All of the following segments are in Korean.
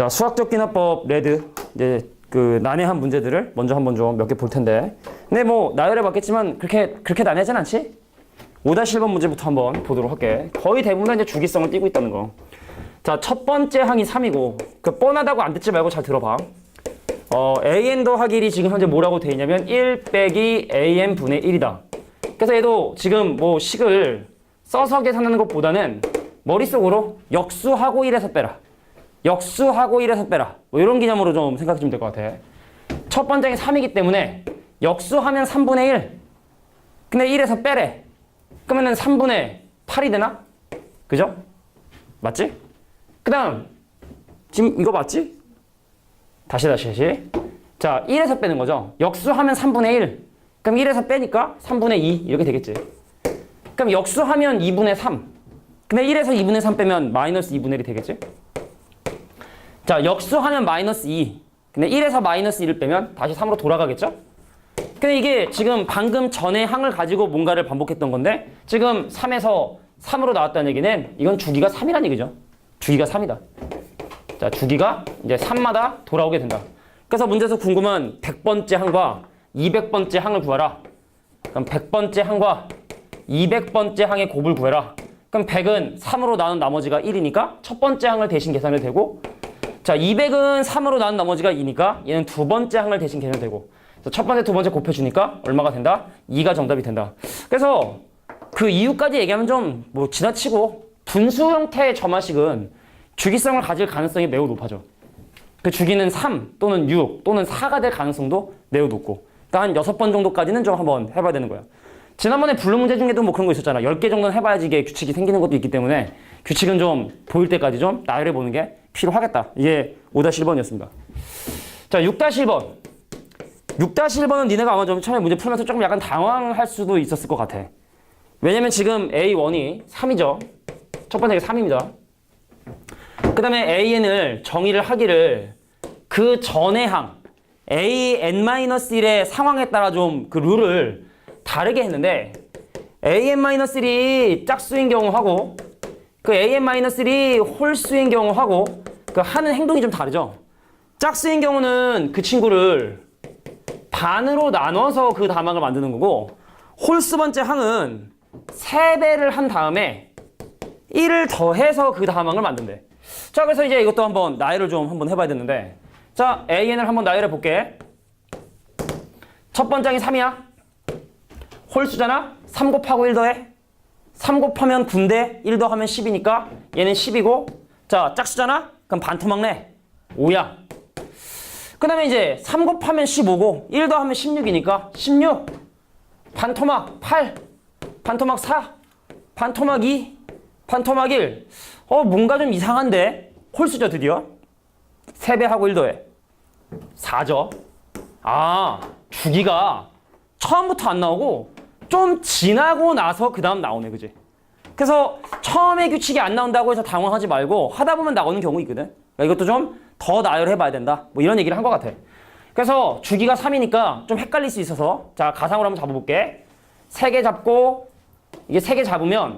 자, 수학적 기납법 레드. 이제 그 난해한 문제들을 먼저 한번 좀 몇 개 볼 텐데. 근데 뭐 나열해 봤겠지만 그렇게 난해하진 않지? 5-1번 문제부터 한번 보도록 할게. 거의 대부분 이제 주기성을 띠고 있다는 거. 자, 첫 번째 항이 3이고, 그 뻔하다고 안 듣지 말고 잘 들어봐. an 더하기 1이 지금 현재 뭐라고 돼 있냐면 1 빼기 an 분의 1이다. 그래서 얘도 지금 뭐 식을 써서 계산하는 것보다는 머릿속으로 역수하고 1에서 빼라. 역수하고 1에서 빼라. 뭐 이런 개념으로 좀 생각해 주면 될 것 같아. 첫 번째는 3이기 때문에 역수하면 3분의 1. 근데 1에서 빼래. 그러면은 3분의 8이 되나? 그죠? 맞지? 그 다음, 지금 이거 맞지? 다시. 자, 1에서 빼는 거죠. 역수하면 3분의 1. 그럼 1에서 빼니까 3분의 2 이렇게 되겠지. 그럼 역수하면 2분의 3. 근데 1에서 2분의 3 빼면 마이너스 2분의 1이 되겠지? 자, 역수하면 마이너스 2. 근데 1에서 마이너스 1을 빼면 다시 3으로 돌아가겠죠? 근데 이게 지금 방금 전에 항을 가지고 뭔가를 반복했던 건데 지금 3에서 3으로 나왔다는 얘기는 이건 주기가 3이라는 얘기죠. 주기가 3이다. 자, 주기가 이제 3마다 돌아오게 된다. 그래서 문제에서 궁금한 100번째 항과 200번째 항을 구하라. 그럼 100번째 항과 200번째 항의 곱을 구해라. 그럼 100은 3으로 나눈 나머지가 1이니까 첫 번째 항을 대신 계산을 되고, 자, 200은 3으로 나눈 나머지가 2니까 얘는 두 번째 항을 대신 계산되고, 첫 번째, 두 번째 곱해주니까 얼마가 된다? 2가 정답이 된다. 그래서 그 이유까지 얘기하면 좀 뭐 지나치고 분수 형태의 점화식은 주기성을 가질 가능성이 매우 높아져. 그 주기는 3 또는 6 또는 4가 될 가능성도 매우 높고, 그러니까 한 6번 정도까지는 좀 한번 해봐야 되는 거야. 지난번에 블록 문제 중에도 뭐 그런 거 있었잖아. 10개 정도는 해봐야지 이게 규칙이 생기는 것도 있기 때문에 규칙은 좀 보일 때까지 좀 나열해 보는 게 필요하겠다. 이게 5-1번이었습니다. 자, 6-1번. 6-1번은 니네가 아마 좀 처음에 문제 풀면서 조금 약간 당황할 수도 있었을 것 같아. 왜냐면 지금 A1이 3이죠. 첫 번째가 3입니다. 그 다음에 AN을 정의를 하기를 그 전의 항 AN-1의 상황에 따라 좀 그 룰을 다르게 했는데, AN-1이 짝수인 경우하고 그 AN-1이 홀수인 경우하고 그 하는 행동이 좀 다르죠. 짝수인 경우는 그 친구를 반으로 나눠서 그 다항을 만드는 거고, 홀수 번째 항은 3배를 한 다음에 1을 더해서 그 다항을 만든대. 자, 그래서 이제 이것도 한번 나열을 좀 한번 해봐야 되는데, 자, AN을 한번 나열해 볼게. 첫 번째 항이 3이야. 홀수잖아? 3 곱하고 1 더해. 3 곱하면 9인데 1 더하면 10이니까 얘는 10이고, 자, 짝수잖아? 그럼 반토막 내. 5야. 그 다음에 이제 3 곱하면 15고 1 더하면 16이니까 16. 반토막 8. 반토막 4. 반토막 2. 반토막 1. 뭔가 좀 이상한데? 홀수죠, 드디어. 3배하고 1 더해. 4죠. 아, 주기가 처음부터 안 나오고 좀 지나고 나서 그 다음 나오네, 그지? 그래서 처음에 규칙이 안 나온다고 해서 당황하지 말고 하다 보면 나오는 경우 있거든. 그러니까 이것도 좀 더 나열해 봐야 된다. 뭐 이런 얘기를 한 것 같아. 그래서 주기가 3이니까 좀 헷갈릴 수 있어서, 자, 가상으로 한번 잡아볼게. 3개 잡고 이게 3개 잡으면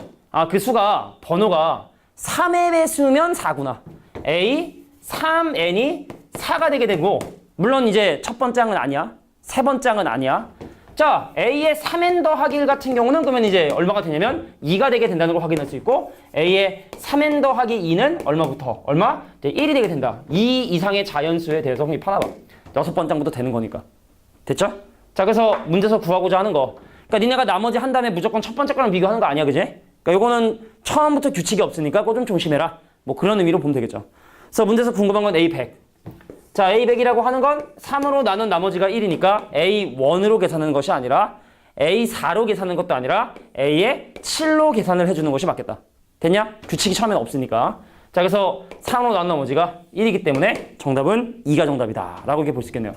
그 수가 번호가 3의 배수면 4구나. A 3n이 4가 되게 되고, 물론 이제 첫 번째 항은 아니야. 세 번째 항은 아니야. 자, A의 3n 더하기 1 같은 경우는 그러면 이제 얼마가 되냐면 2가 되게 된다는 걸 확인할 수 있고, A의 3n 더하기 2는 얼마부터? 얼마? 이제 1이 되게 된다. 2 이상의 자연수에 대해서 확인하나 봐. 6번째 항부터 되는 거니까. 됐죠? 자, 그래서 문제에서 구하고자 하는 거. 그러니까 니네가 나머지 한 다음에 무조건 첫 번째 거랑 비교하는 거 아니야, 그지? 그러니까 이거는 처음부터 규칙이 없으니까 그거 좀 조심해라. 뭐 그런 의미로 보면 되겠죠. 그래서 문제에서 궁금한 건 A100. 자, A100이라고 하는 건 3으로 나눈 나머지가 1이니까 A1으로 계산하는 것이 아니라 A4로 계산하는 것도 아니라 A의 7로 계산을 해주는 것이 맞겠다. 됐냐? 규칙이 처음엔 없으니까. 자, 그래서 3으로 나눈 나머지가 1이기 때문에 정답은 2가 정답이다 라고 이렇게 볼 수 있겠네요.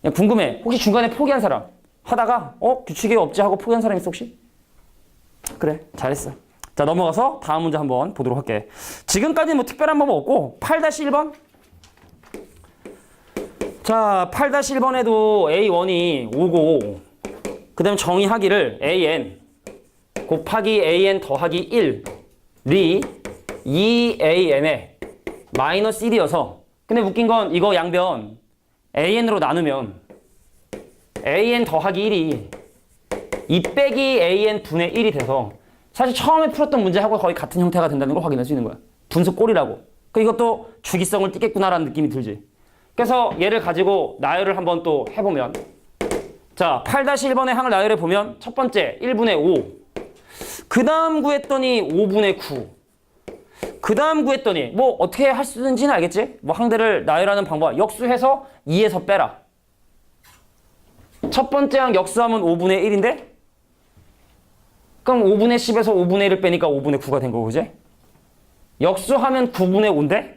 그냥 궁금해. 혹시 중간에 포기한 사람? 하다가 규칙이 없지 하고 포기한 사람 있어 혹시? 그래, 잘했어. 자, 넘어가서 다음 문제 한번 보도록 할게. 지금까지는 뭐 특별한 방법 없고 8-1번. 자, 8-1번에도 A1이 5고, 그 다음 정의하기를 AN 곱하기 AN 더하기 1이 2AN에 마이너스 1이어서 근데 웃긴 건 이거 양변 an으로 나누면 an 더하기 1이 2 빼기 an 분의 1이 돼서 사실 처음에 풀었던 문제하고 거의 같은 형태가 된다는 걸 확인할 수 있는 거야. 분수 꼴이라고. 이것도 주기성을 띠겠구나라는 느낌이 들지. 그래서 얘를 가지고 나열을 한번 또 해보면 자 8-1번의 항을 나열해 보면 첫 번째 1분의 5 그 다음 구했더니 5분의 9 그 다음 구했더니 뭐 어떻게 할 수 있는지는 알겠지? 뭐 항들을 나열하는 방법 역수해서 2에서 빼라. 첫 번째 항 역수하면 5분의 1인데 그럼 5분의 10에서 5분의 1을 빼니까 5분의 9가 된 거고 그지? 역수하면 9분의 5인데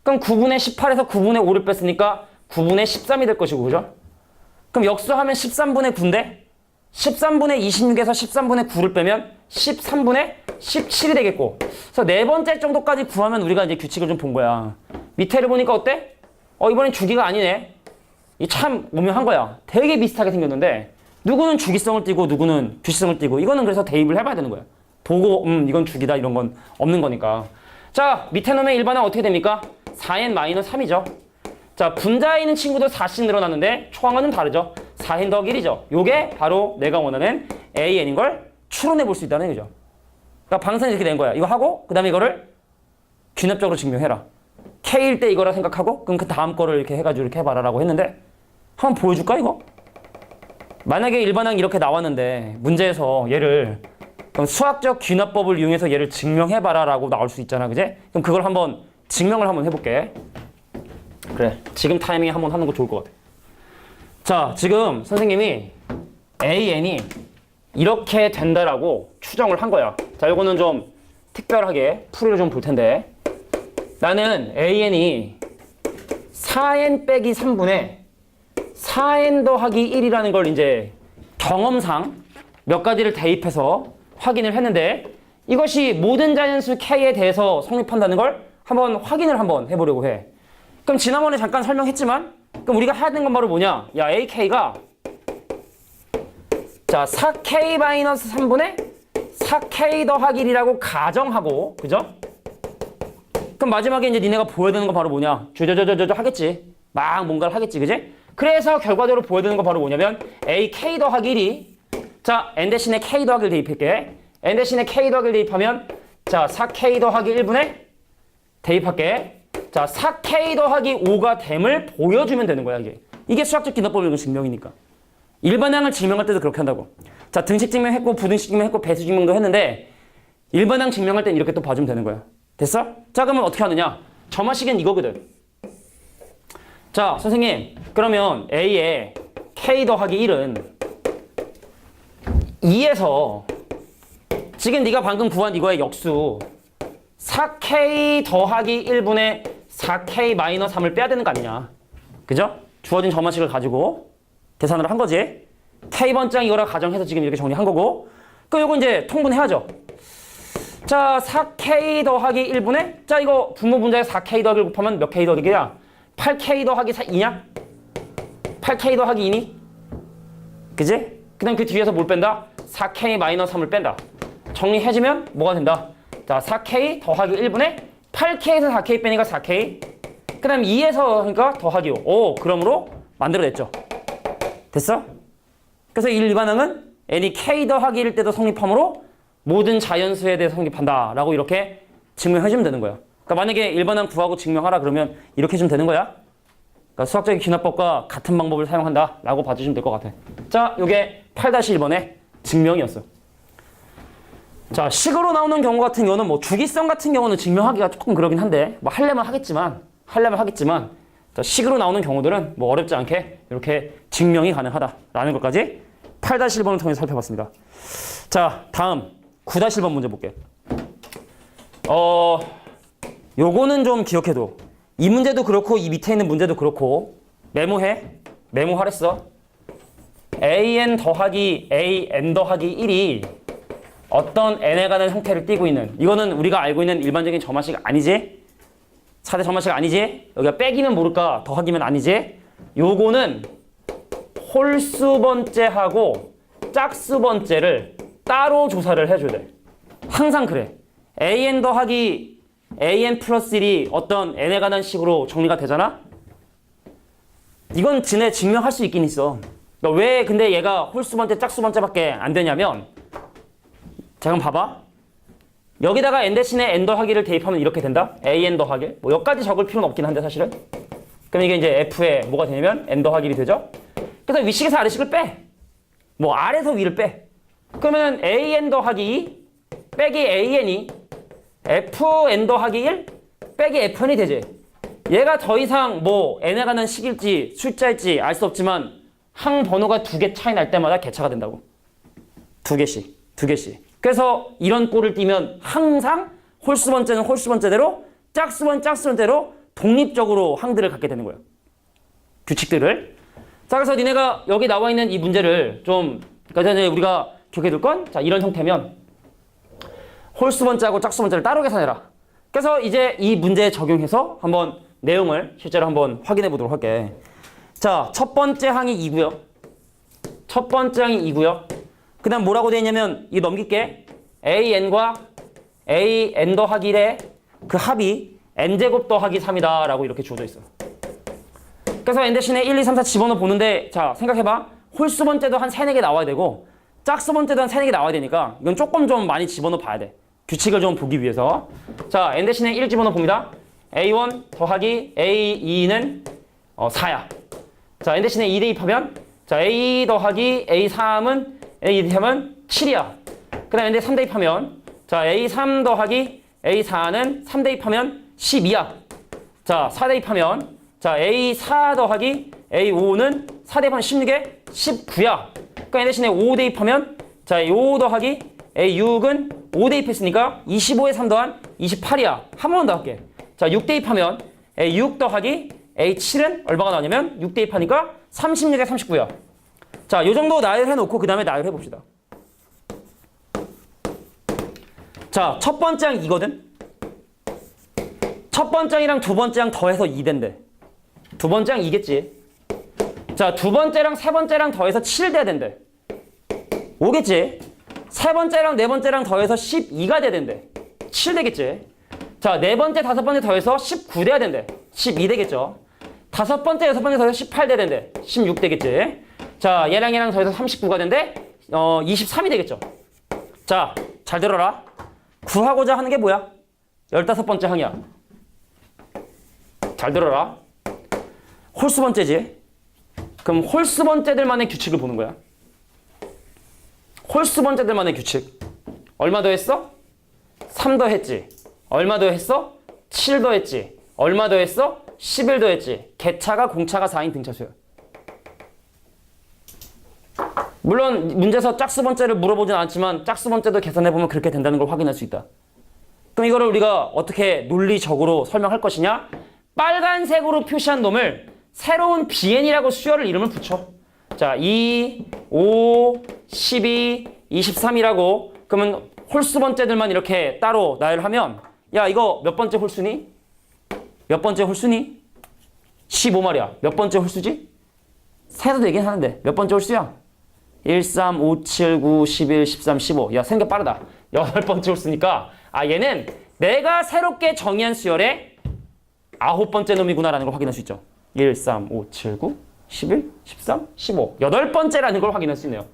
그럼 9분의 18에서 9분의 5를 뺐으니까 9분의 13이 될 것이고 그죠? 그럼 역수하면 13분의 9인데 13분의 26에서 13분의 9를 빼면 13분의 17이 되겠고 그래서 네 번째 정도까지 구하면 우리가 이제 규칙을 좀 본 거야. 밑에를 보니까 어때? 이번엔 주기가 아니네. 이 참 오묘한 거야. 되게 비슷하게 생겼는데 누구는 주기성을 띠고 누구는 규칙성을 띠고 이거는 그래서 대입을 해봐야 되는 거야. 보고 이건 주기다 이런 건 없는 거니까. 자 밑에 놈의 일반항 어떻게 됩니까? 4n-3이죠. 자 분자에 있는 친구도 4씩 늘어났는데 초항은 좀 다르죠. 4n 더하기 1이죠. 요게 바로 내가 원하는 an인 걸 추론해 볼 수 있다는 얘기죠. 그러니까 방선이 이렇게 된 거야. 이거 하고 그 다음에 이거를 귀납적으로 증명해라. K일 때 이거라 생각하고 그럼 그 다음 거를 이렇게 해가지고 이렇게 해봐라 라고 했는데 한번 보여줄까 이거? 만약에 일반항이 이렇게 나왔는데 문제에서 얘를 그럼 수학적 귀납법을 이용해서 얘를 증명해봐라 라고 나올 수 있잖아 그제? 그럼 그걸 한번 증명을 한번 해볼게. 그래 지금 타이밍에 한번 하는 거 좋을 것 같아. 자 지금 선생님이 an이 이렇게 된다라고 추정을 한 거야. 자 이거는 좀 특별하게 풀이를 좀 볼 텐데 나는 an이 4n 빼기 3분의 4n 더하기 1이라는 걸 이제 경험상 몇 가지를 대입해서 확인을 했는데 이것이 모든 자연수 k에 대해서 성립한다는 걸 한번 확인을 한번 해보려고 해. 그럼 지난번에 잠깐 설명했지만 그럼 우리가 해야 되는 건 바로 뭐냐? 야 ak가 자 4k-3분의 4k 더하기 1이라고 가정하고 그죠? 그럼 마지막에 이제 니네가 보여야 되는 건 바로 뭐냐? 저저저저저 하겠지. 막 뭔가를 하겠지 그지? 그래서 결과적으로 보여야 되는 건 바로 뭐냐면 ak 더하기 1이 자 n 대신에 k 더하기 1 대입할게. n 대신에 k 더하기 1 대입하면 자 4k 더하기 1분의 대입할게. 자 4k 더하기 5가 됨을 보여주면 되는 거야 이게. 이게 수학적 기납법의 증명이니까. 일반항을 증명할 때도 그렇게 한다고. 자 등식 증명했고 부등식 증명했고 배수 증명도 했는데 일반항 증명할 땐 이렇게 또 봐주면 되는 거야. 됐어? 자 그러면 어떻게 하느냐? 점화식은 이거거든. 자 선생님 그러면 A의 K 더하기 1은 2에서 지금 네가 방금 구한 이거의 역수 4K 더하기 1분의 4K 마이너스 3을 빼야 되는 거 아니냐. 그죠? 주어진 점화식을 가지고 계산을 한 거지. K번장 이거라 가정해서 지금 이렇게 정리한 거고 그럼 요거 이제 통분해야죠. 자 4K 더하기 1분의 자 이거 분모 분자에 4K 더하기 1 곱하면 몇 K 더하기 1이야? 8K 더하기 2냐? 8K 더하기 2니? 그지? 그 다음 그 뒤에서 뭘 뺀다? 4K 마이너스 3을 뺀다. 정리해주면 뭐가 된다? 자 4K 더하기 1분의 8K에서 4K 빼니까 4K 그 다음 2에서 그러니까 더하기 5 오 그러므로 만들어냈죠. 됐어? 그래서 이 일반항은 n이 K 더하기 1일 때도 성립하므로 모든 자연수에 대해서 성립한다 라고 이렇게 증명해주면 되는 거야. 그러니까 만약에 일반항 구하고 증명하라 그러면 이렇게 해주면 되는 거야. 그러니까 수학적인 귀납법과 같은 방법을 사용한다 라고 봐주시면 될 것 같아. 자 요게 8-1번의 증명이었어. 자 식으로 나오는 경우 같은 경우는 뭐 주기성 같은 경우는 증명하기가 조금 그러긴 한데 뭐 하려면 하겠지만 자, 식으로 나오는 경우들은 뭐 어렵지 않게 이렇게 증명이 가능하다라는 것까지 8-1번을 통해서 살펴봤습니다. 자 다음 9-1번 문제 볼게. 요거는 좀 기억해둬. 이 문제도 그렇고 이 밑에 있는 문제도 그렇고 메모하랬어. an 더하기 an 더하기 1이 어떤 n에 관한 형태를 띠고 있는 이거는 우리가 알고 있는 일반적인 점화식 아니지? 4대 점화식 아니지? 여기가 빼기면 모를까 더하기면 아니지? 요거는 홀수 번째하고 짝수 번째를 따로 조사를 해줘야 돼. 항상 그래. an 더하기 an 플러스 1이 어떤 n에 관한 식으로 정리가 되잖아? 이건 진에 증명할 수 있긴 있어. 그러니까 왜 근데 얘가 홀수 번째, 짝수 번째밖에 안 되냐면, 자, 그럼 봐봐. 여기다가 n 대신에 n 더하기를 대입하면 이렇게 된다? an 더하기. 뭐 여기까지 적을 필요는 없긴 한데 사실은. 그럼 이게 이제 f에 뭐가 되냐면 n 더하기이 되죠? 그래서 위식에서 아래식을 빼. 뭐 아래에서 위를 빼. 그러면 an 더하기 2 빼기 an이 fn 더하기 1 빼기 fn이 되지. 얘가 더 이상 뭐 n에 관한 식일지 숫자일지 알 수 없지만 항 번호가 2개 차이 날 때마다 개차가 된다고. 2개씩. 그래서 이런 꼴을 띄면 항상 홀수 번째는 홀수 번째대로 짝수 번째로 독립적으로 항들을 갖게 되는 거예요. 규칙들을. 자, 그래서 니네가 여기 나와 있는 이 문제를 좀, 그러니까 우리가 기억해 둘 건, 자, 이런 형태면 홀수 번째하고 짝수 번째를 따로 계산해라. 그래서 이제 이 문제에 적용해서 한번 내용을 실제로 한번 확인해 보도록 할게. 자, 첫 번째 항이 2고요. 그 다음 뭐라고 되어 있냐면, 이거 넘길게. an과 an 더하기 1의 그 합이 n제곱 더하기 3이다 라고 이렇게 주어져 있어. 그래서 n 대신에 1, 2, 3, 4 집어넣어 보는데, 자, 생각해봐. 홀수 번째도 한 3, 4개 나와야 되고 짝수 번째도 한 3, 4개 나와야 되니까 이건 조금 좀 많이 집어넣어 봐야 돼. 규칙을 좀 보기 위해서. 자, n 대신에 1 집어넣어 봅니다. a1 더하기 a2는 4야. 자, n 대신에 2 대입하면, 자, a 더하기 a3은 a 대입하면 7이야. 그 다음에 n 대 3 대입하면, 자, a3 더하기 a4는 3 대입하면 12야. 자, 4 대입하면, 자, a4 더하기 a5는 4 대입하면 16에 19야. 그러니까 n 대신에 5 대입하면, 자, 5 더하기 a6은 5 대입했으니까 25에 3 더한 28이야. 한 번 더 할게. 자, 6 대입하면 a6 더하기 a7은 얼마가 나오냐면 6 대입하니까 36에 39야. 자, 요 정도 나열해놓고 그 다음에 나열해봅시다. 자, 첫 번째 항 2거든? 첫 번째 항이랑 두 번째 항 더해서 2된대. 두 번째 항 2겠지. 자, 두 번째랑 세 번째랑 더해서 7 돼야 된대. 5겠지. 세 번째랑 네 번째랑 더해서 12가 돼야 된대. 7 되겠지. 자, 네 번째, 다섯 번째 더해서 19 돼야 된대. 12 되겠죠. 다섯 번째, 여섯 번째 더해서 18 돼야 된대. 16 되겠지. 자, 얘랑 더해서 39가 된대. 23이 되겠죠. 자, 잘 들어라. 구하고자 하는 게 뭐야? 15번째 항이야. 잘 들어라. 홀수 번째지. 그럼 홀수 번째들만의 규칙을 보는 거야. 홀수 번째들만의 규칙. 얼마 더했어? 3 더했지. 얼마 더했어? 7 더했지. 얼마 더했어? 11 더했지. 개차가 공차가 4인 등차수야. 물론 문제에서 짝수 번째를 물어보진 않았지만 짝수 번째도 계산해보면 그렇게 된다는 걸 확인할 수 있다. 그럼 이거를 우리가 어떻게 논리적으로 설명할 것이냐? 빨간색으로 표시한 놈을 새로운 bn이라고 수열을 이름을 붙여. 자, 2, 5, 12, 23이라고. 그러면 홀수 번째들만 이렇게 따로 나열하면, 야, 이거 몇 번째 홀수니? 몇 번째 홀수니? 15말이야. 몇 번째 홀수지? 세도 되긴 하는데 몇 번째 홀수야? 1, 3, 5, 7, 9, 11, 13, 15. 야, 생각 빠르다. 8번째 홀수니까, 아, 얘는 내가 새롭게 정의한 수열의 9번째 놈이구나라는 걸 확인할 수 있죠. 1, 3, 5, 7, 9, 11, 13, 15. 8번째라는 걸 확인할 수 있네요.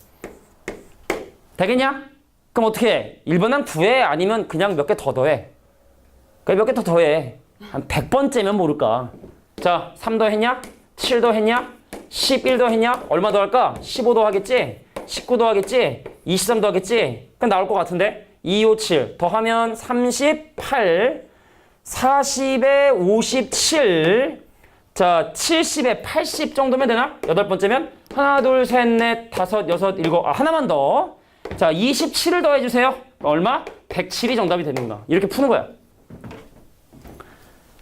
되겠냐? 그럼 어떻게 해? 1번은 구해? 아니면 그냥 몇 개 더 더해? 그래, 몇 개 더 더해. 한 100번째면 모를까. 자, 3 더했냐? 7 더했냐? 11 더했냐? 얼마 더할까? 15 더하겠지? 19 더하겠지? 23 더하겠지? 그럼 나올 것 같은데? 2, 5, 7 더하면 38, 40에 57, 자, 70에 80 정도면 되나? 8번째면? 하나, 둘, 셋, 넷, 다섯, 여섯, 일곱, 하나만 더. 자, 27을 더해주세요. 얼마? 107이 정답이 되는구나. 이렇게 푸는 거야.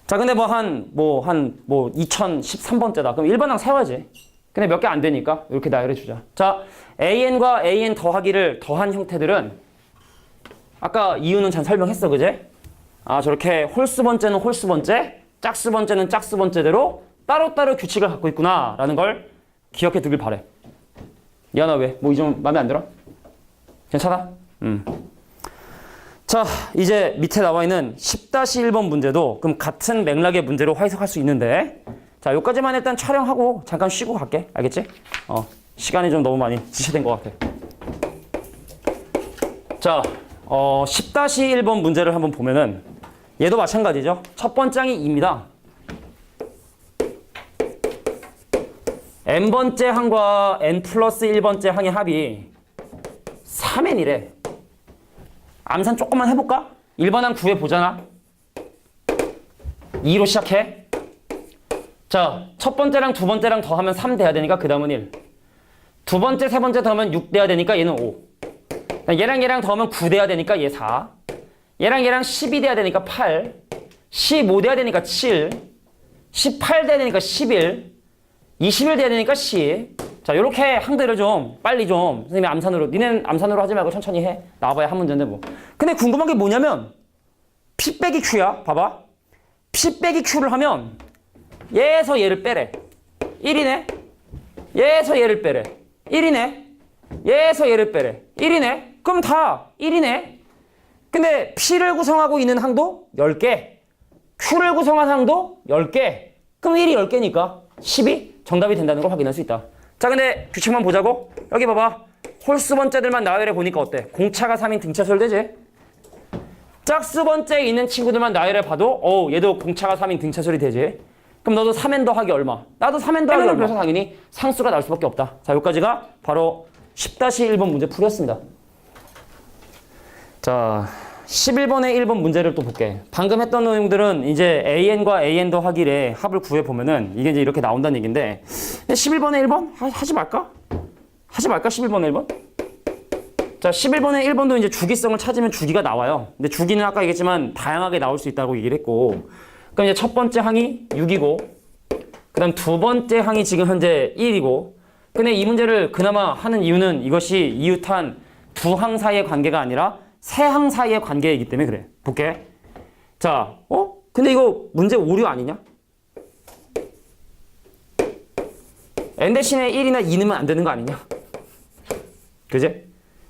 자, 근데 2013번째다. 그럼 1번항 세워야지. 근데 몇 개 안 되니까 이렇게 나열해주자. 자, an과 an 더하기를 더한 형태들은 아까 이유는 잘 설명했어, 그제? 아, 저렇게 홀수 번째는 홀수 번째, 짝수 번째는 짝수 번째대로 따로따로 규칙을 갖고 있구나 라는 걸 기억해 두길 바래. 야, 나 왜? 뭐 이 점 마음에 안 들어? 괜찮아? 자, 이제 밑에 나와 있는 10-1번 문제도 그럼 같은 맥락의 문제로 해석할 수 있는데, 자, 여기까지만 일단 촬영하고 잠깐 쉬고 갈게. 알겠지? 시간이 좀 너무 많이 지체된 것 같아. 자, 10-1번 문제를 한번 보면은 얘도 마찬가지죠. 첫 번째 항이 2입니다. n번째 항과 n 플러스 1번째 항의 합이 3n이래. 암산 조금만 해볼까? 1번 항 구해보잖아. 2로 시작해. 자, 첫 번째랑 두 번째랑 더하면 3 돼야 되니까 그 다음은 1. 두 번째, 세 번째 더하면 6 돼야 되니까 얘는 5. 얘랑 얘랑 더하면 9 돼야 되니까 얘 4. 얘랑 얘랑 12 돼야 되니까 8. 15 돼야 되니까 7. 18 돼야 되니까 11. 21 돼야 되니까 10. 자, 요렇게 항들을 좀 빨리 좀 선생님이 암산으로, 니네는 암산으로 하지 말고 천천히 해. 나와봐야 한 문제인데 뭐. 근데 궁금한 게 뭐냐면 P 빼기 Q야. 봐봐. P 빼기 Q를 하면 얘에서 얘를 빼래. 1이네. 얘에서 얘를 빼래. 1이네. 얘에서 얘를 빼래. 1이네. 그럼 다 1이네. 근데 P를 구성하고 있는 항도 10개. Q를 구성한 항도 10개. 그럼 1이 10개니까 10이 정답이 된다는 걸 확인할 수 있다. 자, 근데 규칙만 보자고. 여기 봐봐. 홀수 번째들만 나열해 보니까 어때? 공차가 3인 등차수열 되지? 짝수 번째에 있는 친구들만 나열해 봐도 얘도 공차가 3인 등차수열이 되지? 그럼 너도 3n 더하기 얼마? 나도 3n 더하기 얼마? 그래서 당연히 상수가 나올 수밖에 없다. 자, 여기까지가 바로 10-1번 문제 풀이였습니다. 자, 11번의 1번 문제를 또 볼게. 방금 했던 내용들은 이제 AN과 AN 더하기의 합을 구해보면은 이게 이제 이렇게 나온다는 얘기인데 11번의 1번? 하지 말까? 하지 말까? 11번의 1번? 자, 11번의 1번도 이제 주기성을 찾으면 주기가 나와요. 근데 주기는 아까 얘기했지만 다양하게 나올 수 있다고 얘기를 했고, 그럼 이제 첫 번째 항이 6이고, 그 다음 두 번째 항이 지금 현재 1이고, 근데 이 문제를 그나마 하는 이유는 이것이 이웃한 두 항 사이의 관계가 아니라 세 항 사이의 관계이기 때문에 그래. 볼게. 자, 근데 이거 문제 오류 아니냐? n 대신에 1이나 2 넣으면 안 되는 거 아니냐? 그지?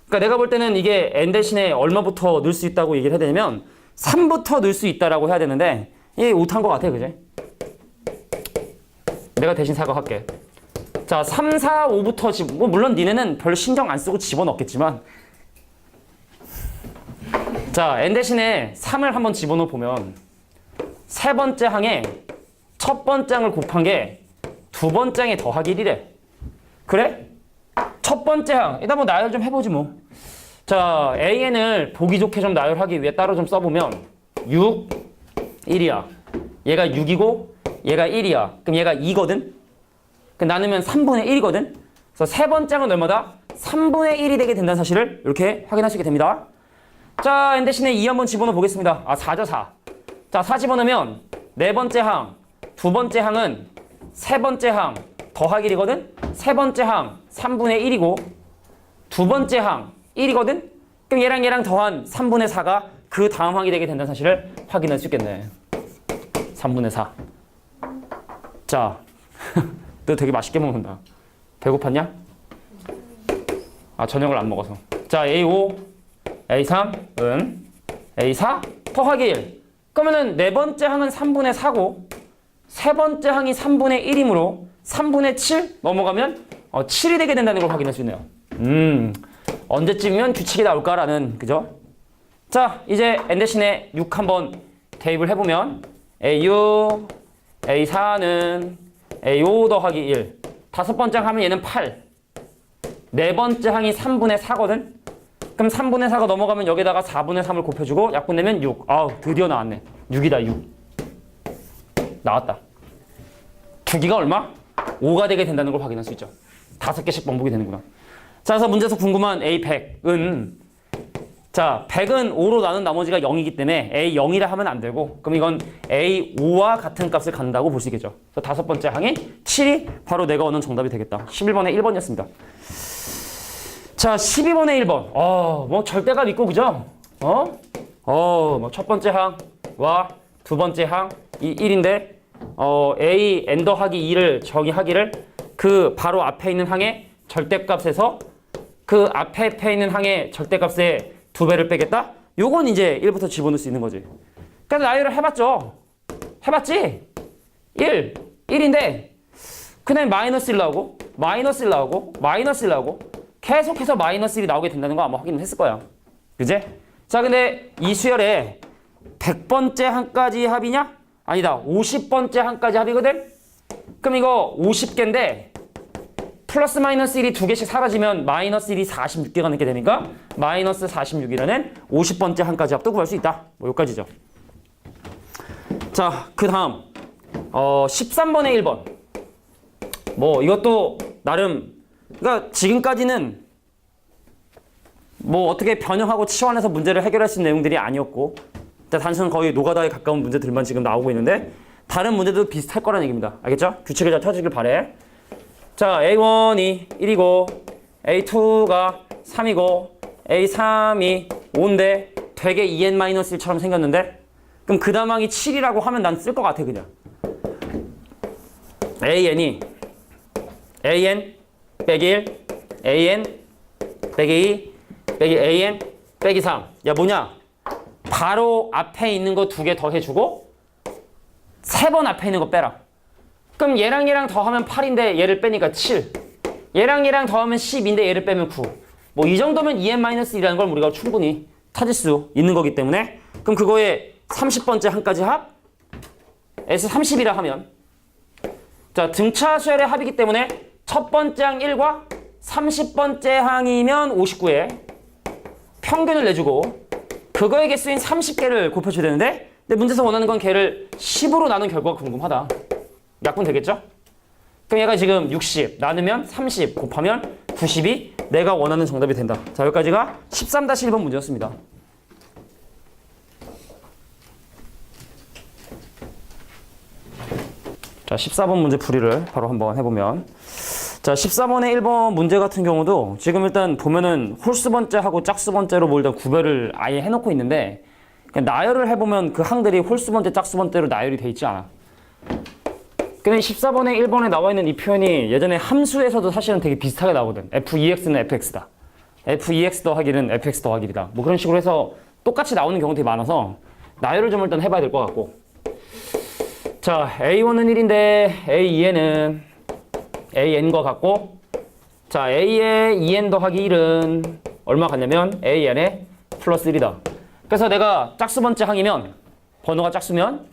그러니까 내가 볼 때는 이게 n 대신에 얼마부터 넣을 수 있다고 얘기를 해야 되냐면 3부터 넣을 수 있다라고 해야 되는데 이게 못한 것 같아. 그지? 내가 대신 사과할게. 자, 3, 4, 5부터 뭐 물론 니네는 별 신경 안 쓰고 집어넣겠지만, 자, n 대신에 3을 한번 집어넣어 보면 세 번째 항에 첫 번째 항을 곱한 게 두 번째 항에 더하기 1이래. 그래? 첫 번째 항. 일단 뭐 나열 좀 해보지 뭐. 자, AN을 보기 좋게 좀 나열하기 위해 따로 좀 써보면 6, 1이야. 얘가 6이고 얘가 1이야. 그럼 얘가 2거든? 그럼 나누면 3분의 1이거든? 그래서 세 번째 항은 얼마다? 3분의 1이 되게 된다는 사실을 이렇게 확인하시게 됩니다. 자, n 대신에 2 한번 집어넣어 보겠습니다. 4죠, 4. 자, 4 집어넣으면 네 번째 항, 두 번째 항은 세 번째 항 더하기 1이거든? 세 번째 항 3분의 1이고 두 번째 항 1이거든? 그럼 얘랑 얘랑 더한 3분의 4가 그 다음 항이 되게 된다는 사실을 확인할 수 있겠네. 3분의 4. 자, 너 되게 맛있게 먹는다. 배고팠냐? 아, 저녁을 안 먹어서. 자, A5, A3은 A4 더하기 1. 그러면은 네 번째 항은 3분의 4고 세 번째 항이 3분의 1이므로 3분의 7 넘어가면 7이 되게 된다는 걸 확인할 수 있네요. 언제쯤이면 규칙이 나올까라는, 그죠? 자, 이제 n 대신에 6 한번 대입을 해보면 A6, A4는 A5 더하기 1. 다섯 번째 항 하면 얘는 8. 네 번째 항이 3분의 4거든? 그럼 3분의 4가 넘어가면 여기다가 4분의 3을 곱해주고 약분되면 6. 아우, 드디어 나왔네. 6이다, 6. 나왔다. 주기가 얼마? 5가 되게 된다는 걸 확인할 수 있죠. 5개씩 반복이 되는구나. 자, 그래서 문제에서 궁금한 A100은, 자, 100은 5로 나눈 나머지가 0이기 때문에 A0이라 하면 안 되고, 그럼 이건 A5와 같은 값을 갖는다고 볼 수 있겠죠. 그래서 다섯 번째 항이 7이 바로 내가 얻는 정답이 되겠다. 11번의 1번이었습니다. 자, 12번의 1번. 뭐 절대값 있고, 그죠? 뭐 첫 번째 항과 두 번째 항, 이 1인데, A, n 더하기 2를 정의하기를 그 바로 앞에 있는 항의 절대값에서 그 앞에 있는 항의 절대값의 2배를 빼겠다? 요건 이제 1부터 집어넣을 수 있는 거지. 그래서 나열을 해봤죠. 해봤지? 1인데 그 다음에 마이너스 1 나오고 마이너스 1 나오고 마이너스 1 나오고 계속해서 마이너스 1이 나오게 된다는 거 아마 확인을 했을 거야. 그제? 자, 근데 이 수열에 100번째 항까지 합이냐? 아니다. 50번째 항까지 합이거든? 그럼 이거 50개인데 플러스 마이너스 1이 2개씩 사라지면 마이너스 1이 46개가 남게 되니까 마이너스 46이라는 50번째 항까지 합도 구할 수 있다. 뭐 여기까지죠. 자, 그 다음 13번에 1번. 뭐 이것도 나름 그러니까 지금까지는 뭐 어떻게 변형하고 치환해서 문제를 해결할 수 있는 내용들이 아니었고 단순 거의 노가다에 가까운 문제들만 지금 나오고 있는데 다른 문제도 비슷할 거라는 얘기입니다. 알겠죠? 규칙을 잘 찾으길 바래. 자, A1이 1이고 A2가 3이고 A3이 5인데 되게 2n-1처럼 생겼는데 그럼 그 다음항이 7이라고 하면 난 쓸 것 같아 그냥. AN이 AN 빼기 1 AN 빼기 2 빼기 AN 빼기 3. 야 뭐냐? 바로 앞에 있는 거 2개 더 해주고 3번 앞에 있는 거 빼라. 그럼 얘랑 얘랑 더하면 8인데 얘를 빼니까 7. 얘랑 얘랑 더하면 10인데 얘를 빼면 9. 뭐 이 정도면 2n-1이라는 걸 우리가 충분히 찾을 수 있는 거기 때문에 그럼 그거에 30번째 항까지 합 S30이라 하면 자 등차 수열의 합이기 때문에 첫 번째 항 1과 30번째 항이면 59에 평균을 내주고 그거의 개수인 30개를 곱해줘야 되는데 근데 문제에서 원하는 건 걔를 10으로 나눈 결과가 궁금하다. 약분 되겠죠? 그럼 얘가 지금 60 나누면 30 곱하면 90이 내가 원하는 정답이 된다. 자 여기까지가 13-1번 문제였습니다. 자 14번 문제 풀이를 바로 한번 해보면 자 14번의 1번 문제 같은 경우도 지금 일단 보면은 홀수 번째하고 짝수 번째로 뭐 일단 구별을 아예 해놓고 있는데 나열을 해보면 그 항들이 홀수 번째 짝수 번째로 나열이 돼 있지 않아. 근데 14번에 1번에 나와 있는 이 표현이 예전에 함수에서도 사실은 되게 비슷하게 나오거든. f2x는 fx다. f2x 더하기는 fx 더하기 1이다. 뭐 그런 식으로 해서 똑같이 나오는 경우도 되게 많아서 나열을 좀 일단 해봐야 될 것 같고 자 a1은 1인데 a2에는 an과 같고 자 a에 2n 더하기 1은 얼마 같냐면 an에 플러스 1이다. 그래서 내가 짝수 번째 항이면 번호가 짝수면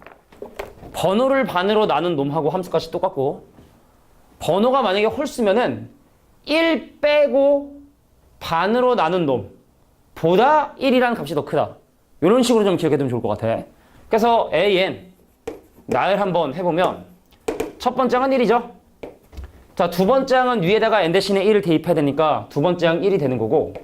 번호를 반으로 나눈 놈하고 함수값이 똑같고 번호가 만약에 홀수면은 1 빼고 반으로 나눈 놈보다 1이라는 값이 더 크다. 이런 식으로 좀 기억해두면 좋을 것 같아. 그래서 an 나열 한번 해보면 첫 번째 항은 1이죠. 자, 두 번째 항은 위에다가 n 대신에 1을 대입해야 되니까 두 번째 항 1이 되는 거고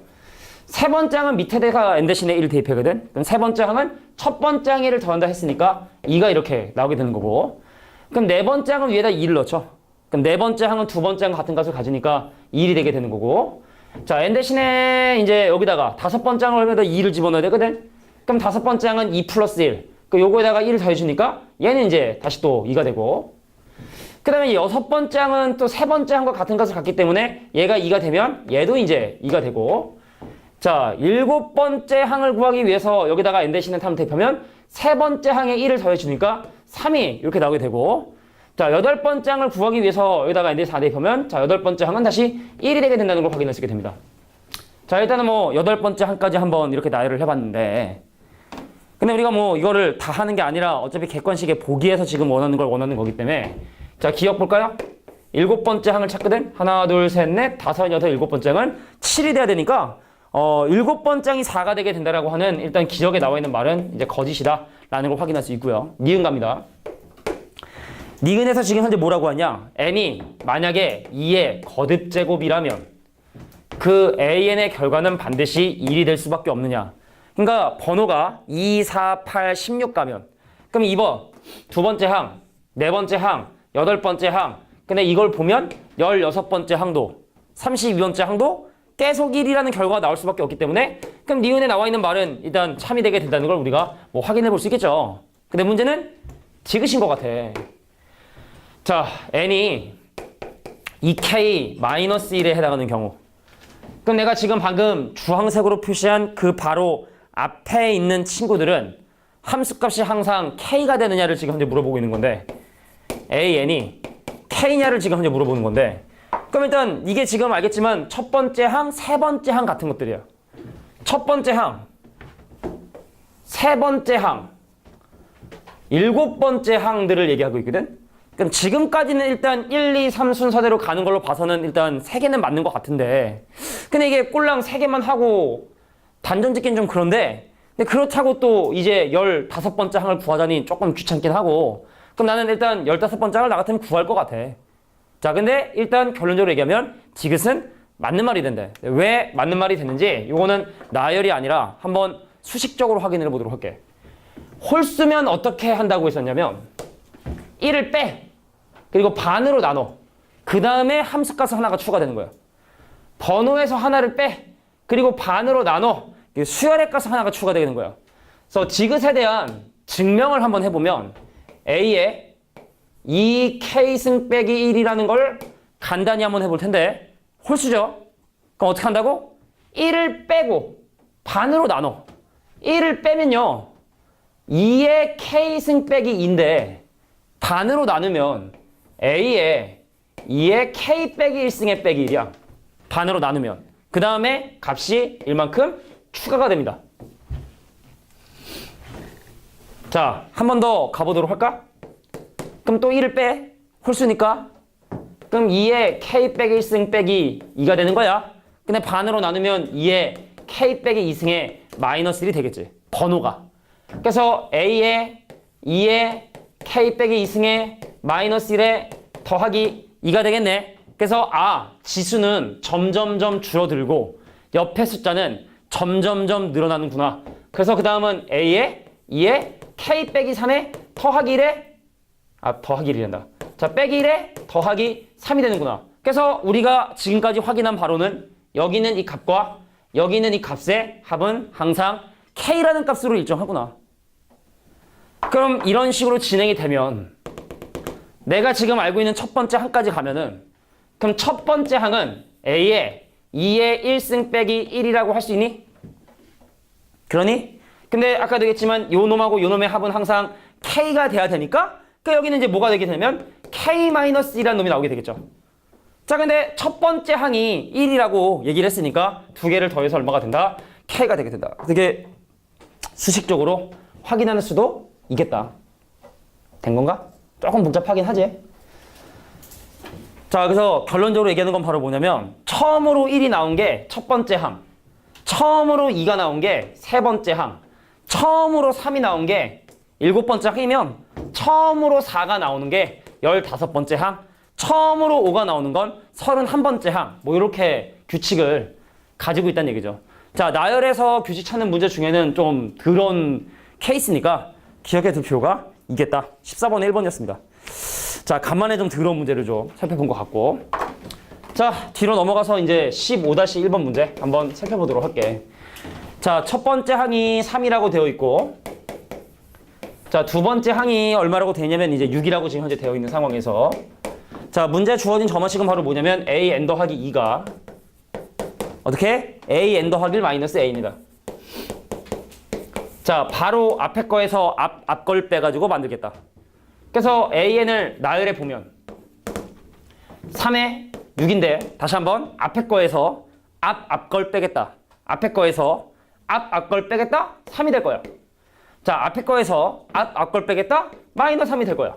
세 번째 항은 밑에다가 n 대신에 1을 대입하거든. 그럼 세 번째 항은 첫 번째 항 1을 더한다 했으니까 2가 이렇게 나오게 되는 거고 그럼 네 번째 항은 위에다 2를 넣죠. 그럼 네 번째 항은 두 번째 항 같은 값을 가지니까 1이 되게 되는 거고 자, n 대신에 이제 여기다가 다섯 번째 항을 여기다 2를 집어넣어야 되거든. 그럼 다섯 번째 항은 2 플러스 1 그 요거에다가 1을 더해주니까 얘는 이제 다시 또 2가 되고 그 다음에 여섯 번째 항은 또 세 번째 항과 같은 값을 갖기 때문에 얘가 2가 되면 얘도 이제 2가 되고 자, 일곱 번째 항을 구하기 위해서 여기다가 n 대신에 3을 대입하면 세 번째 항에 1을 더해주니까 3이 이렇게 나오게 되고 자, 여덟 번째 항을 구하기 위해서 여기다가 n 대신에 4 대입하면 자, 여덟 번째 항은 다시 1이 되게 된다는 걸 확인할 수 있게 됩니다. 자, 일단은 뭐 여덟 번째 항까지 한번 이렇게 나열을 해봤는데 근데 우리가 뭐 이거를 다 하는 게 아니라 어차피 객관식에 보기에서 지금 원하는 걸 원하는 거기 때문에 자, 기억 볼까요? 일곱 번째 항을 찾거든. 하나, 둘, 셋, 넷, 다섯, 여섯, 일곱 번째 항은 7이 돼야 되니까 일곱 번째 항이 4가 되게 된다라고 하는 일단 기억에 나와 있는 말은 이제 거짓이다 라는 걸 확인할 수 있고요. 니은 갑니다. 니은에서 지금 현재 뭐라고 하냐? n이 만약에 2의 거듭제곱이라면 그 an의 결과는 반드시 1이 될 수밖에 없느냐? 그러니까 번호가 2, 4, 8, 16 가면 그럼 2번 두 번째 항, 네 번째 항, 여덟 번째 항 근데 이걸 보면 16번째 항도 32번째 항도 계속 1이라는 결과가 나올 수밖에 없기 때문에 그럼 니은에 나와 있는 말은 일단 참이 되게 된다는 걸 우리가 뭐 확인해 볼 수 있겠죠. 근데 문제는 지그신 것 같아. 자, n이 2k-1에 해당하는 경우 그럼 내가 지금 방금 주황색으로 표시한 그 바로 앞에 있는 친구들은 함수값이 항상 k가 되느냐를 지금 현재 물어보고 있는 건데 an이 k냐를 지금 현재 물어보는 건데 그럼 일단 이게 지금 알겠지만 첫 번째 항, 세 번째 항 같은 것들이에요. 첫 번째 항, 세 번째 항, 일곱 번째 항들을 얘기하고 있거든. 그럼 지금까지는 일단 1, 2, 3 순서대로 가는 걸로 봐서는 일단 3개는 맞는 것 같은데 근데 이게 꼴랑 3개만 하고 단전 짓기는 좀 그런데 근데 그렇다고 또 이제 15번째 항을 구하자니 조금 귀찮긴 하고 그럼 나는 일단 15번째 항을 나 같으면 구할 것 같아. 자 근데 일단 결론적으로 얘기하면 지그스는 맞는 말이 된대. 왜 맞는 말이 됐는지 이거는 나열이 아니라 한번 수식적으로 확인을 해보도록 할게. 홀수면 어떻게 한다고 했었냐면 1을 빼 그리고 반으로 나눠 그 다음에 함수값 하나가 추가되는 거야. 번호에서 하나를 빼 그리고 반으로 나눠 수열의 값 하나가 추가되는 거야. 그래서 지그스에 대한 증명을 한번 해보면 A에 2K승 빼기 1이라는 걸 간단히 한번 해볼 텐데 홀수죠? 그럼 어떻게 한다고? 1을 빼고 반으로 나눠 1을 빼면요 2의 K승 빼기 2인데 반으로 나누면 A에 2의 K 빼기 1승의 빼기 1이야. 반으로 나누면. 그 다음에 값이 1만큼 추가가 됩니다. 자, 한 번 더 가보도록 할까? 그럼 또 1을 빼. 홀수니까. 그럼 2의 K 빼기 1승 빼기 2가 되는 거야. 근데 반으로 나누면 2의 K 빼기 2승의 마이너스 1이 되겠지. 번호가. 그래서 A의 2의 K 빼기 2승의 마이너스 1에 더하기 2가 되겠네. 그래서 지수는 점점점 줄어들고 옆에 숫자는 점점점 늘어나는구나. 그래서 그 다음은 A에 2에 K 빼기 3에 더하기 1에 더하기 1이란다. 자, 빼기 1에 더하기 3이 되는구나. 그래서 우리가 지금까지 확인한 바로는 여기는 이 값과 여기는 이 값의 합은 항상 K라는 값으로 일정하구나. 그럼 이런 식으로 진행이 되면 내가 지금 알고 있는 첫 번째 항까지 가면은 그럼 첫 번째 항은 A에 2의 1승 빼기 1이라고 할 수 있니? 그러니? 근데 아까도 얘기했지만 요 놈하고 요 놈의 합은 항상 K가 돼야 되니까 그 여기는 이제 뭐가 되게 되면 K-1이라는 놈이 나오게 되겠죠. 자 근데 첫 번째 항이 1이라고 얘기를 했으니까 두 개를 더해서 얼마가 된다? K가 되게 된다. 되게 수식적으로 확인하는 수도 있겠다. 된 건가? 조금 복잡하긴 하지. 자, 그래서 결론적으로 얘기하는 건 바로 뭐냐면 처음으로 1이 나온 게 첫 번째 항, 처음으로 2가 나온 게 세 번째 항, 처음으로 3이 나온 게 일곱 번째 항이면 처음으로 4가 나오는 게 15번째 항, 처음으로 5가 나오는 건 31번째 항. 뭐 이렇게 규칙을 가지고 있다는 얘기죠. 자, 나열에서 규칙 찾는 문제 중에는 좀 그런 케이스니까 기억해 둘 필요가 있겠다. 14번에 1번이었습니다. 자, 간만에 좀 더러운 문제를 좀 살펴본 것 같고. 자, 뒤로 넘어가서 이제 15-1번 문제 한번 살펴보도록 할게. 자, 첫 번째 항이 3이라고 되어 있고, 자, 두 번째 항이 얼마라고 되어 있냐면 이제 6이라고 지금 현재 되어 있는 상황에서, 자, 문제 주어진 점화식은 바로 뭐냐면 a n 더하기 2가 어떻게? a n 더하기 1 마이너스 a입니다. 자, 바로 앞에 거에서 앞 걸 빼가지고 만들겠다. 그래서 an을 나열해 보면 3에 6인데 다시 한번 앞에 거에서 앞 걸 빼겠다. 앞에 거에서 앞 걸 빼겠다? 3이 될 거야. 자, 앞에 거에서 앞 걸 빼겠다? 마이너스 3이 될 거야.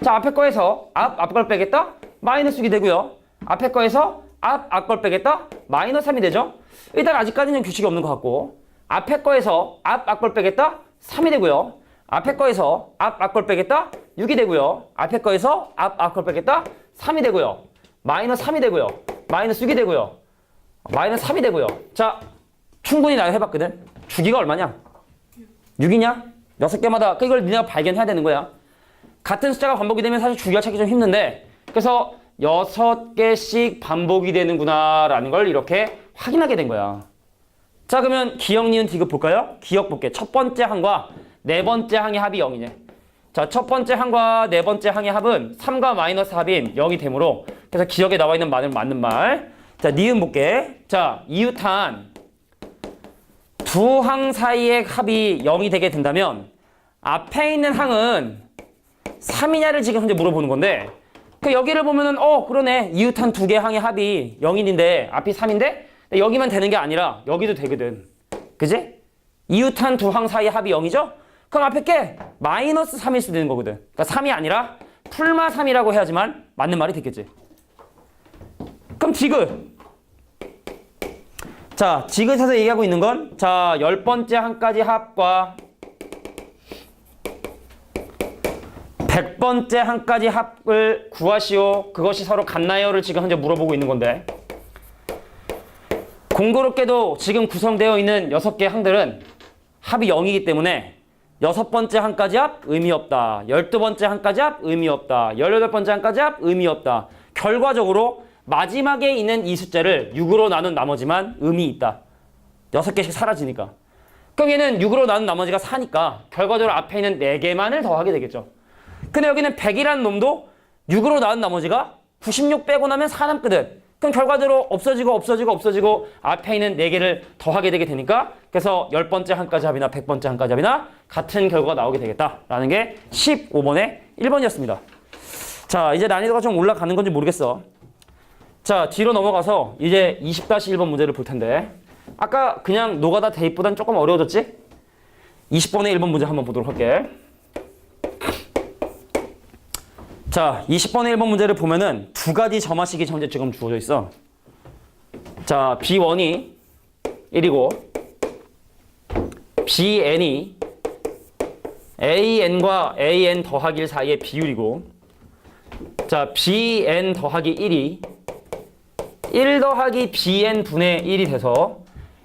자, 앞에 거에서 앞 걸 빼겠다? 마이너스 6이 되고요. 앞에 거에서 앞 걸 빼겠다? 마이너스 3이 되죠? 일단 아직까지는 규칙이 없는 것 같고, 앞에 거에서 앞 걸 빼겠다? 3이 되고요. 앞에 거에서 앞 걸 빼겠다? 6이 되고요. 앞에 거에서 앞 걸 빼겠다? 3이 되고요. 마이너스 3이 되고요. 마이너스 6이 되고요. 마이너스 3이 되고요. 자, 충분히 나열 해봤거든. 주기가 얼마냐? 6이냐? 6개마다 이걸 니네가 발견해야 되는 거야. 같은 숫자가 반복이 되면 사실 주기가 찾기 좀 힘든데, 그래서 6개씩 반복이 되는구나 라는 걸 이렇게 확인하게 된 거야. 자, 그러면 기억, 니은, 디귿 볼까요? 기억 볼게. 첫 번째 항과 네 번째 항의 합이 0이네. 자, 첫 번째 항과 네 번째 항의 합은 3과 마이너스 합인 0이 되므로, 그래서 기억에 나와 있는 말은 맞는 말. 자, 니은 볼게. 자, 이웃한 두 항 사이의 합이 0이 되게 된다면 앞에 있는 항은 3이냐를 지금 현재 물어보는 건데 그 여기를 보면은 그러네. 이웃한 두 개 항의 합이 0인데 앞이 3인데 여기만 되는 게 아니라 여기도 되거든. 그지? 이웃한 두 항 사이의 합이 0이죠? 그럼 앞에 게 마이너스 3일 수도 되는 거거든. 그러니까 3이 아니라 풀마 3이라고 해야지만 맞는 말이 되겠지. 그럼 디귿. 자, 디귿에서 얘기하고 있는 건 자, 10번째 항까지 합과 100번째 항까지 합을 구하시오. 그것이 서로 같나요?를 지금 현재 물어보고 있는 건데 공교롭게도 지금 구성되어 있는 6개 항들은 합이 0이기 때문에 6번째 항까지 합 의미 없다. 12번째 항까지 합 의미 없다. 18번째 항까지 합 의미 없다. 결과적으로 마지막에 있는 이 숫자를 6으로 나눈 나머지만 의미 있다. 6개씩 사라지니까. 그럼 얘는 6으로 나눈 나머지가 4니까 결과적으로 앞에 있는 4개만을 더하게 되겠죠. 근데 여기는 100이라는 놈도 6으로 나눈 나머지가 96 빼고 나면 4 남거든. 그럼 결과적으로 없어지고 앞에 있는 4개를 더하게 되게 되니까 그래서 10번째 항까지 합이나 100번째 항까지 합이나 같은 결과가 나오게 되겠다라는 게 15번의 1번이었습니다. 자, 이제 난이도가 좀 올라가는 건지 모르겠어. 자, 뒤로 넘어가서 이제 20-1번 문제를 볼 텐데 아까 그냥 노가다 대입보단 조금 어려워졌지? 20번의 1번 문제 한번 보도록 할게. 자, 20번의 1번 문제를 보면은 두 가지 점화식이 현재 지금 주어져 있어. 자, B1이 1이고 BN이 AN과 AN 더하기 1 사이의 비율이고 자, BN 더하기 1이 1 더하기 BN 분의 1이 돼서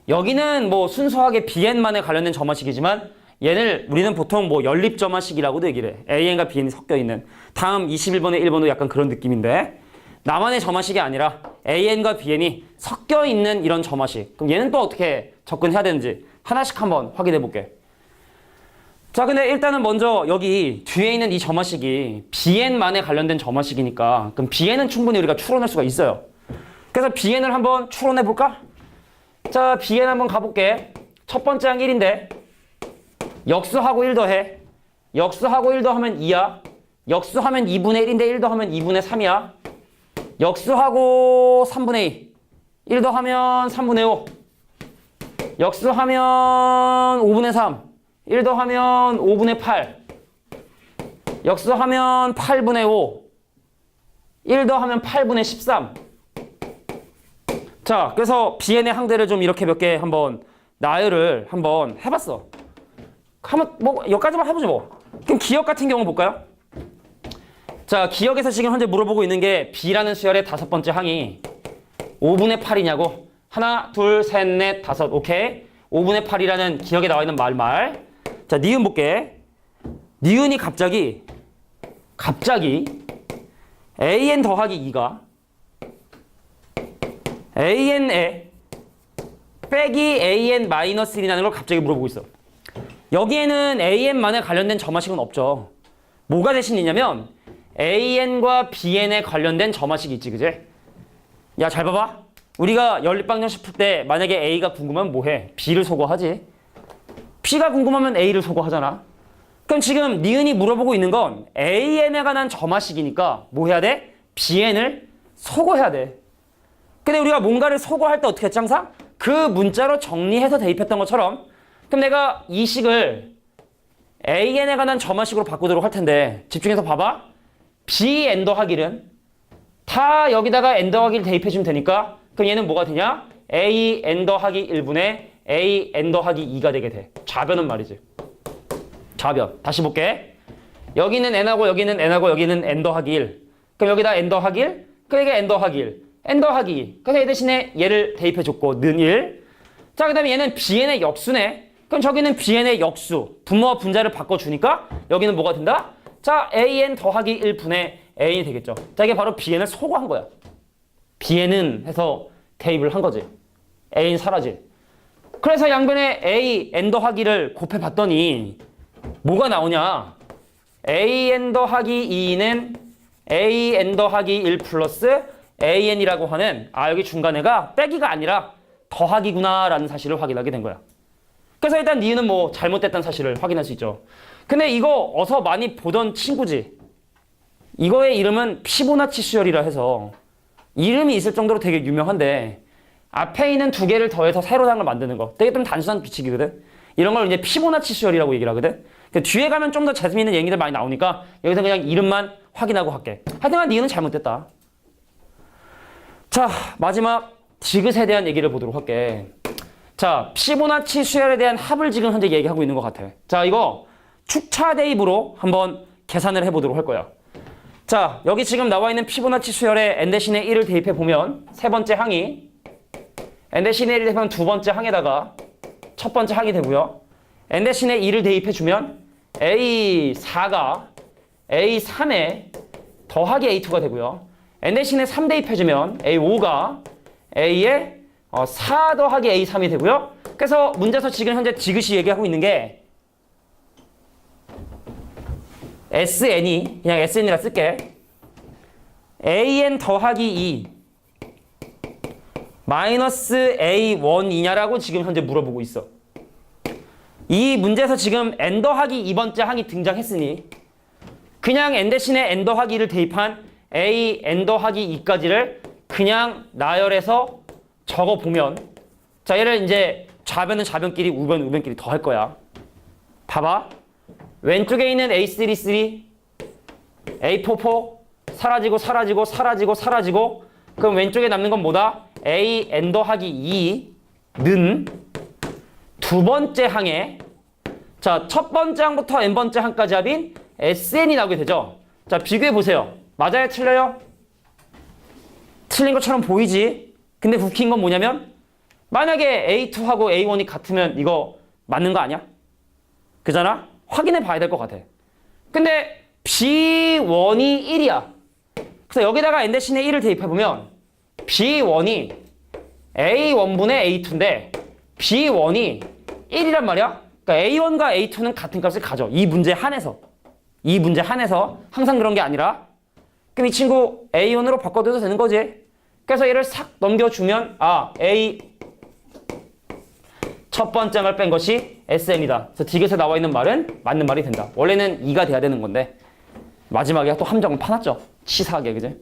여기는 뭐 순수하게 BN만에 관련된 점화식이지만 얘를 우리는 보통 뭐 연립점화식이라고도 얘기를 해. AN과 BN이 섞여 있는. 다음 21번의 1번도 약간 그런 느낌인데 나만의 점화식이 아니라 AN과 BN이 섞여 있는 이런 점화식. 그럼 얘는 또 어떻게 접근해야 되는지 하나씩 한번 확인해 볼게. 자, 근데 일단은 먼저 여기 뒤에 있는 이 점화식이 BN만에 관련된 점화식이니까 그럼 BN은 충분히 우리가 추론할 수가 있어요. 그래서 BN을 한번 추론해 볼까? 자, BN 한번 가볼게. 첫 번째 항 1인데 역수하고 1 더해. 역수하고 1 더하면 2야. 역수하면 2분의 1인데 1 더하면 2분의 3이야. 역수하고 3분의 2. 1 더하면 3분의 5. 역수하면 5분의 3. 1 더하면 5분의 8. 역수하면 8분의 5. 1 더하면 8분의 13. 자, 그래서 BN의 항들을 좀 이렇게 몇 개 한번 나열을 한번 해봤어. 한번 뭐 여기까지만 해보죠 뭐. 그럼 기억 같은 경우 볼까요? 자, 기억에서 지금 현재 물어보고 있는 게 B라는 수열의 5번째 항이 5분의 8이냐고. 하나, 둘, 셋, 넷, 다섯. 오케이. 5분의 8이라는 기억에 나와 있는 말. 자, 니은 볼게. 니은이 갑자기 AN 더하기 2가 AN에 빼기 AN 마이너스 1이라는 걸 갑자기 물어보고 있어. 여기에는 AN만에 관련된 점화식은 없죠. 뭐가 대신 있냐면 AN과 BN에 관련된 점화식이 있지, 그제? 야, 잘 봐봐. 우리가 연립방정식 풀 때 만약에 A가 궁금하면 뭐해? B를 소거하지. B가 궁금하면 A를 소거하잖아. 그럼 지금 니은이 물어보고 있는 건 AN에 관한 점화식이니까 뭐 해야 돼? BN을 소거해야 돼. 근데 우리가 뭔가를 소거할 때 어떻게 했지 항상? 그 문자로 정리해서 대입했던 것처럼 그럼 내가 이 식을 AN에 관한 점화식으로 바꾸도록 할 텐데 집중해서 봐봐. BN 더하기는 다 여기다가 N 더하기를 대입해주면 되니까 그럼 얘는 뭐가 되냐? AN 더하기 1분의 AN 더하기 2가 되게 돼. 좌변은 말이지. 좌변. 다시 볼게. 여기는 N하고 여기는 N하고 여기는 N 더하기 1. 그럼 여기다 N 더하기 1? 그럼 이게 N 더하기 1. N 더하기 2. 그래서 얘 대신에 얘를 대입해줬고 는 1. 자, 그 다음에 얘는 BN의 역수네. 그럼 저기는 BN의 역수. 분모와 분자를 바꿔주니까 여기는 뭐가 된다? 자, AN 더하기 1 분의 A이 되겠죠. 자, 이게 바로 BN을 소거한 거야. BN은 해서 대입을 한 거지. A는 사라지. 그래서 양변에 A, N 더하기를 곱해봤더니 뭐가 나오냐? AN 더하기 2는 AN 더하기 1 플러스 AN이라고 하는 여기 중간에가 빼기가 아니라 더하기구나 라는 사실을 확인하게 된 거야. 그래서 일단 니은은 뭐 잘못됐다는 사실을 확인할 수 있죠. 근데 이거 어서 많이 보던 친구지. 이거의 이름은 피보나치 수열이라 해서 이름이 있을 정도로 되게 유명한데 앞에 있는 두 개를 더해서 새로 한 걸 만드는 거. 되게 좀 단순한 규칙이거든. 이런 걸 이제 피보나치 수열이라고 얘기를 하거든. 뒤에 가면 좀 더 재미있는 얘기들 많이 나오니까 여기서 그냥 이름만 확인하고 갈게. 하여튼간 니은은 잘못됐다. 자, 마지막 디귿에 대한 얘기를 보도록 할게. 자, 피보나치 수열에 대한 합을 지금 현재 얘기하고 있는 것 같아. 자, 이거 축차 대입으로 한번 계산을 해보도록 할 거야. 자, 여기 지금 나와 있는 피보나치 수열에 n 대신에 1을 대입해 보면 세 번째 항이 n 대신에 1을 대입하면 두 번째 항에다가 첫 번째 항이 되고요. n 대신에 2를 대입해 주면 A4가 A3에 더하기 A2가 되고요. n 대신에 3 대입해 주면 A5가 A에 4 더하기 A3이 되고요. 그래서 문제에서 지금 현재 디귿이 얘기하고 있는 게 SN이 그냥 SN이라 쓸게. AN 더하기 2 마이너스 A1이냐라고 지금 현재 물어보고 있어. 이 문제에서 지금 n 더하기 2번째 항이 등장했으니 그냥 n 대신에 n 더하기 2를 대입한 a n 더하기 2까지를 그냥 나열해서 적어보면 자 얘를 이제 좌변은 좌변끼리 우변은 우변끼리 더할 거야. 봐봐. 왼쪽에 있는 A33, A44 사라지고 사라지고 사라지고 사라지고 그럼 왼쪽에 남는 건 뭐다? A n 더하기 2는 두 번째 항에 자, 첫 번째 항부터 n번째 항까지 합인 SN이 나오게 되죠. 자, 비교해 보세요. 맞아요? 틀려요? 틀린 것처럼 보이지? 근데 웃긴 건 뭐냐면 만약에 A2하고 A1이 같으면 이거 맞는 거 아니야? 그잖아? 확인해 봐야 될 것 같아. 근데 B1이 1이야. 그래서 여기다가 n 대신에 1을 대입해 보면 B1이 A1분의 A2인데 B1이 1이란 말이야. 그러니까 A1과 A2는 같은 값을 가져. 이 문제 한해서. 이 문제 한해서 항상 그런 게 아니라 그럼 이 친구 A1으로 바꿔도 되는 거지. 그래서 얘를 싹 넘겨주면 A 첫 번째 항을 뺀 것이 SN이다. 그래서 디귿에 나와 있는 말은 맞는 말이 된다. 원래는 2가 돼야 되는 건데 마지막에 또 함정을 파놨죠. 치사하게, 그지?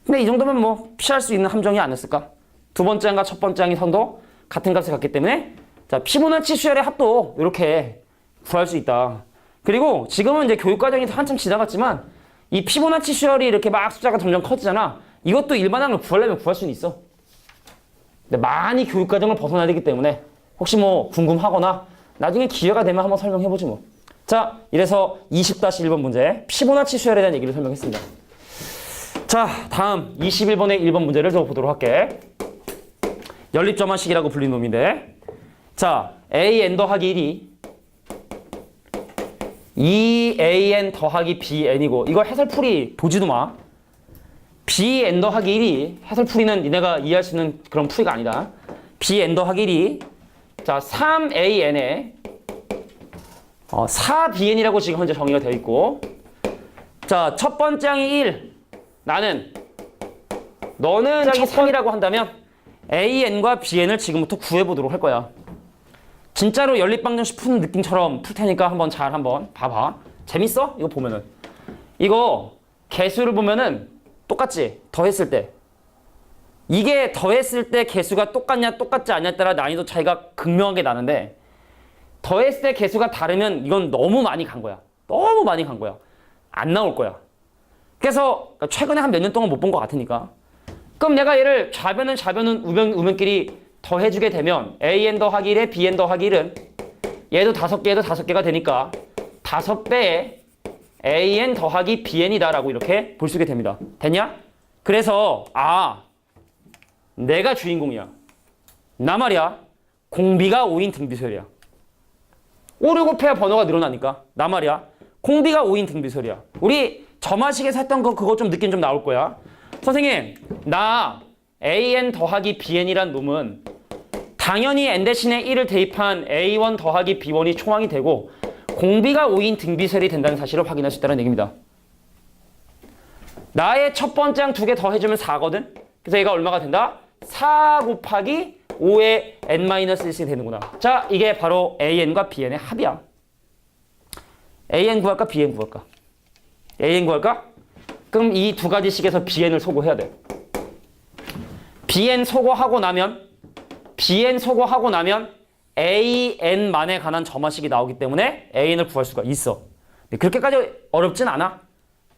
근데 이 정도면 뭐 피할 수 있는 함정이 아니었을까? 두 번째 항과 첫 번째 항이 선도 같은 값을 갖기 때문에 자, 피보나치 수열의 합도 이렇게 구할 수 있다. 그리고 지금은 이제 교육과정이 한참 지나갔지만 이 피보나치 수열이 이렇게 막 숫자가 점점 커지잖아. 이것도 일반항을 구하려면 구할 수는 있어. 근데 많이 교육과정을 벗어나야 되기 때문에 혹시 뭐 궁금하거나 나중에 기회가 되면 한번 설명해보지 뭐. 자, 이래서 20-1번 문제 피보나치 수열에 대한 얘기를 설명했습니다. 자, 다음 21번의 1번 문제를 좀 보도록 할게. 연립점화식이라고 불리는 놈인데 자, AN 더하기 1이 2AN 더하기 BN이고 이거 해설풀이 보지도 마. BN 더하기 1이 해설풀이는 니네가 이해할 수 있는 그런 풀이가 아니다. BN 더하기 1이 자 3AN에 4BN이라고 지금 현재 정의가 되어 있고 자, 첫 번째 항이 1 너는 짝이 3이라고 한다면 AN과 BN을 지금부터 구해보도록 할 거야. 진짜로 연립방정식 푸는 느낌처럼 풀 테니까 한번 봐봐. 재밌어? 이거 보면은. 이거 개수를 보면은 똑같지? 더했을 때. 이게 더했을 때 개수가 똑같냐 똑같지 않냐에 따라 난이도 차이가 극명하게 나는데 더했을 때 개수가 다르면 이건 너무 많이 간 거야. 너무 많이 간 거야. 안 나올 거야. 그래서 최근에 한 몇 년 동안 못 본 것 같으니까 그럼 내가 얘를 좌변은 우변끼리 더해주게 되면 AN 더하기 1에 BN 더하기 1은 얘도 5개, 얘도 5개가 되니까 5배의 AN 더하기 BN이다 라고 이렇게 볼 수 있게 됩니다. 됐냐? 그래서 내가 주인공이야. 나 말이야. 공비가 5인 등비설이야. 5, 6, 5패야 번호가 늘어나니까 나 말이야. 공비가 5인 등비설이야. 우리 점화식에서 했던 거 그거 좀 느낌 좀 나올 거야. 선생님, 나 AN 더하기 BN이란 놈은 당연히 N 대신에 1을 대입한 A1 더하기 B1이 총항이 되고 공비가 5인 등비설이 된다는 사실을 확인할 수 있다는 얘기입니다. 나의 첫 번째 항 2개 더해주면 4거든? 그래서 얘가 얼마가 된다? 4 곱하기 5의 n-1이 되는구나. 자, 이게 바로 AN과 BN의 합이야. AN 구할까? BN 구할까? AN 구할까? 그럼 이 두 가지씩에서 BN을 소거해야 돼. BN 소거하고 나면 AN만에 관한 점화식이 나오기 때문에 AN을 구할 수가 있어. 그렇게까지 어렵진 않아.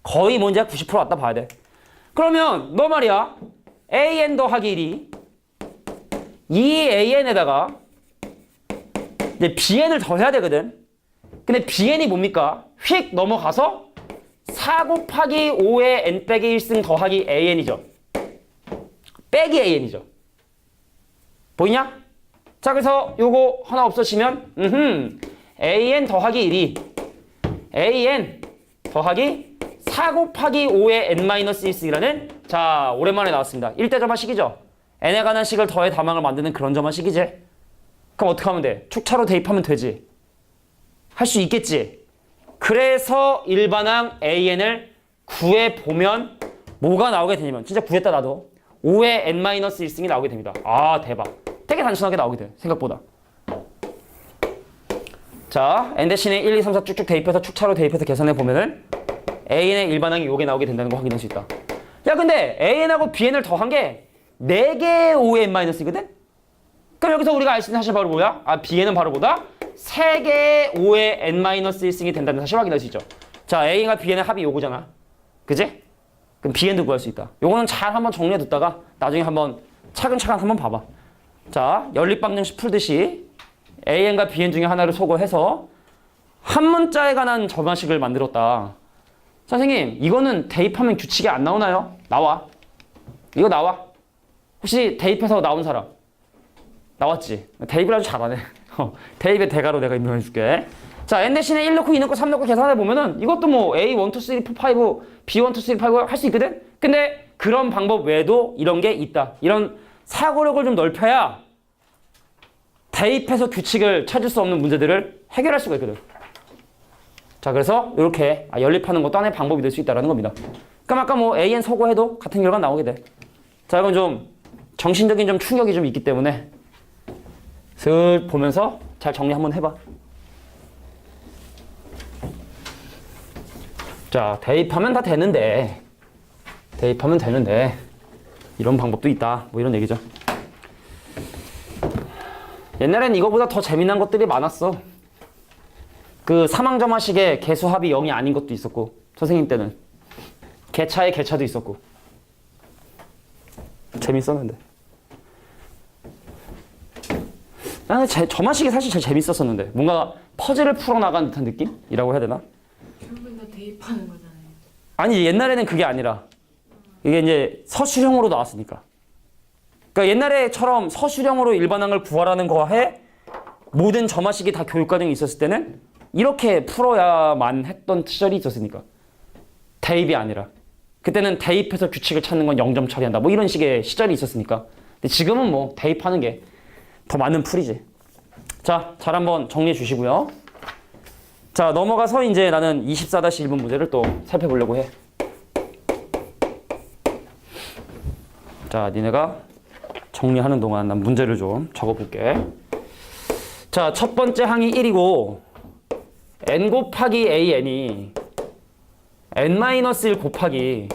거의 뭐 이제 90% 왔다 봐야 돼. 그러면 너 말이야. AN 더하기 1이 이 AN에다가 이제 BN을 더해야 되거든. 근데 BN이 뭡니까? 휙 넘어가서 4 곱하기 5의 n 빼기 1승 더하기 AN이죠. 빼기 AN이죠. 보이냐? 자, 그래서 요거 하나 없어지면 AN 더하기 1이 AN 더하기 4 곱하기 5의 n-1승이라는 자, 오랜만에 나왔습니다. 1대 점화식이죠. n에 관한 식을 더해 다망을 만드는 그런 점화식이지. 그럼 어떻게 하면 돼? 축차로 대입하면 되지. 할 수 있겠지. 그래서 일반항 AN을 구해보면 뭐가 나오게 되냐면 진짜 구했다 나도 5의 n-1승이 나오게 됩니다. 아, 대박. 되게 단순하게 나오게 돼. 생각보다. 자, n 대신에 1, 2, 3, 4 쭉쭉 대입해서 축차로 대입해서 계산해 보면은 AN의 일반항이 요게 나오게 된다는 거 확인할 수 있다. 야, 근데 AN하고 BN을 더한 게 4개의 5의 n-이거든? 그럼 여기서 우리가 알 수 있는 사실 바로 뭐야? 아, BN은 바로 뭐다? 3개의 5의 n-1승이 된다는 사실 확인할 수 있죠. 자, A과 BN의 합이 요거잖아. 그지? 그럼 BN도 구할 수 있다. 요거는 잘 한번 정리해 뒀다가 나중에 한번 차근차근 한번 봐봐. 자, 연립방정식 풀듯이 AN과 BN 중에 하나를 소거해서 한 문자에 관한 점화식을 만들었다. 선생님, 이거는 대입하면 규칙이 안 나오나요? 나와. 이거 나와. 혹시 대입해서 나온 사람? 나왔지? 대입을 아주 잘하네. 대입의 대가로 내가 임명해 줄게. 자, n 대신에 1 넣고 2 넣고 3 넣고 계산해 보면은 이것도 뭐 A 1, 2, 3, 4, 5, B 1, 2, 3, 5 할 수 있거든? 근데 그런 방법 외에도 이런 게 있다. 이런 사고력을 좀 넓혀야 대입해서 규칙을 찾을 수 없는 문제들을 해결할 수가 있거든. 자, 그래서 이렇게 연립하는 것도 하나의 방법이 될 수 있다는 겁니다. 그럼 아까 뭐 AN 소거해도 같은 결과 나오게 돼. 자, 이건 좀 정신적인 좀 충격이 좀 있기 때문에 슬 보면서 잘 정리 한번 해봐. 자, 대입하면 다 되는데 이런 방법도 있다. 뭐 이런 얘기죠. 옛날엔 이거보다 더 재미난 것들이 많았어. 그 사망점화식의 개수합이 0이 아닌 것도 있었고, 선생님 때는 개차의 개차도 있었고 재밌었는데. 나는 점화식이 사실 제일 재밌었었는데 뭔가 퍼즐을 풀어나간 듯한 느낌이라고 해야 되나? 결국엔 다 대입하는 거잖아요. 아니, 옛날에는 그게 아니라 이게 이제 서술형으로 나왔으니까. 그러니까 옛날에처럼 서술형으로 일반항을 구하라는 거에 모든 점화식이 다 교육과정이 있었을 때는 이렇게 풀어야만 했던 시절이 있었으니까. 대입이 아니라. 그때는 대입해서 규칙을 찾는 건 0점 처리한다. 뭐 이런 식의 시절이 있었으니까. 근데 지금은 뭐 대입하는 게 더 맞는 풀이지. 자, 잘 한번 정리해 주시고요. 자, 넘어가서 이제 나는 24-1번 문제를 또 살펴보려고 해. 자, 니네가 정리하는 동안 난 문제를 좀 적어볼게. 자, 첫 번째 항이 1이고 n 곱하기 an이 n-1 곱하기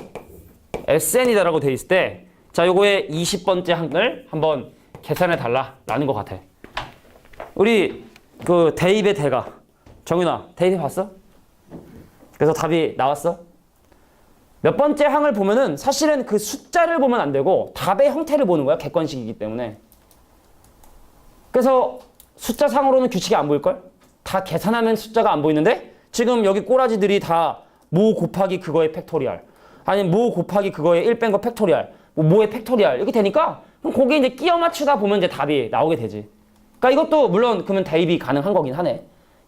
sn이다라고 돼 있을 때, 자, 요거의 20번째 항을 한번 계산해 달라라는 것 같아. 우리 그 대입의 대가 정윤아, 대입해 봤어? 그래서 답이 나왔어? 몇 번째 항을 보면은 사실은 그 숫자를 보면 안 되고 답의 형태를 보는 거야. 객관식이기 때문에. 그래서 숫자상으로는 규칙이 안 보일걸? 다 계산하면 숫자가 안 보이는데 지금 여기 꼬라지들이 다 모 곱하기 그거의 팩토리얼, 아니면 모 곱하기 그거의 1 뺀 거 팩토리얼, 모의 팩토리얼 이렇게 되니까 그럼 거기에 이제 끼워 맞추다 보면 이제 답이 나오게 되지. 그러니까 이것도 물론 그러면 대입이 가능한 거긴 하네.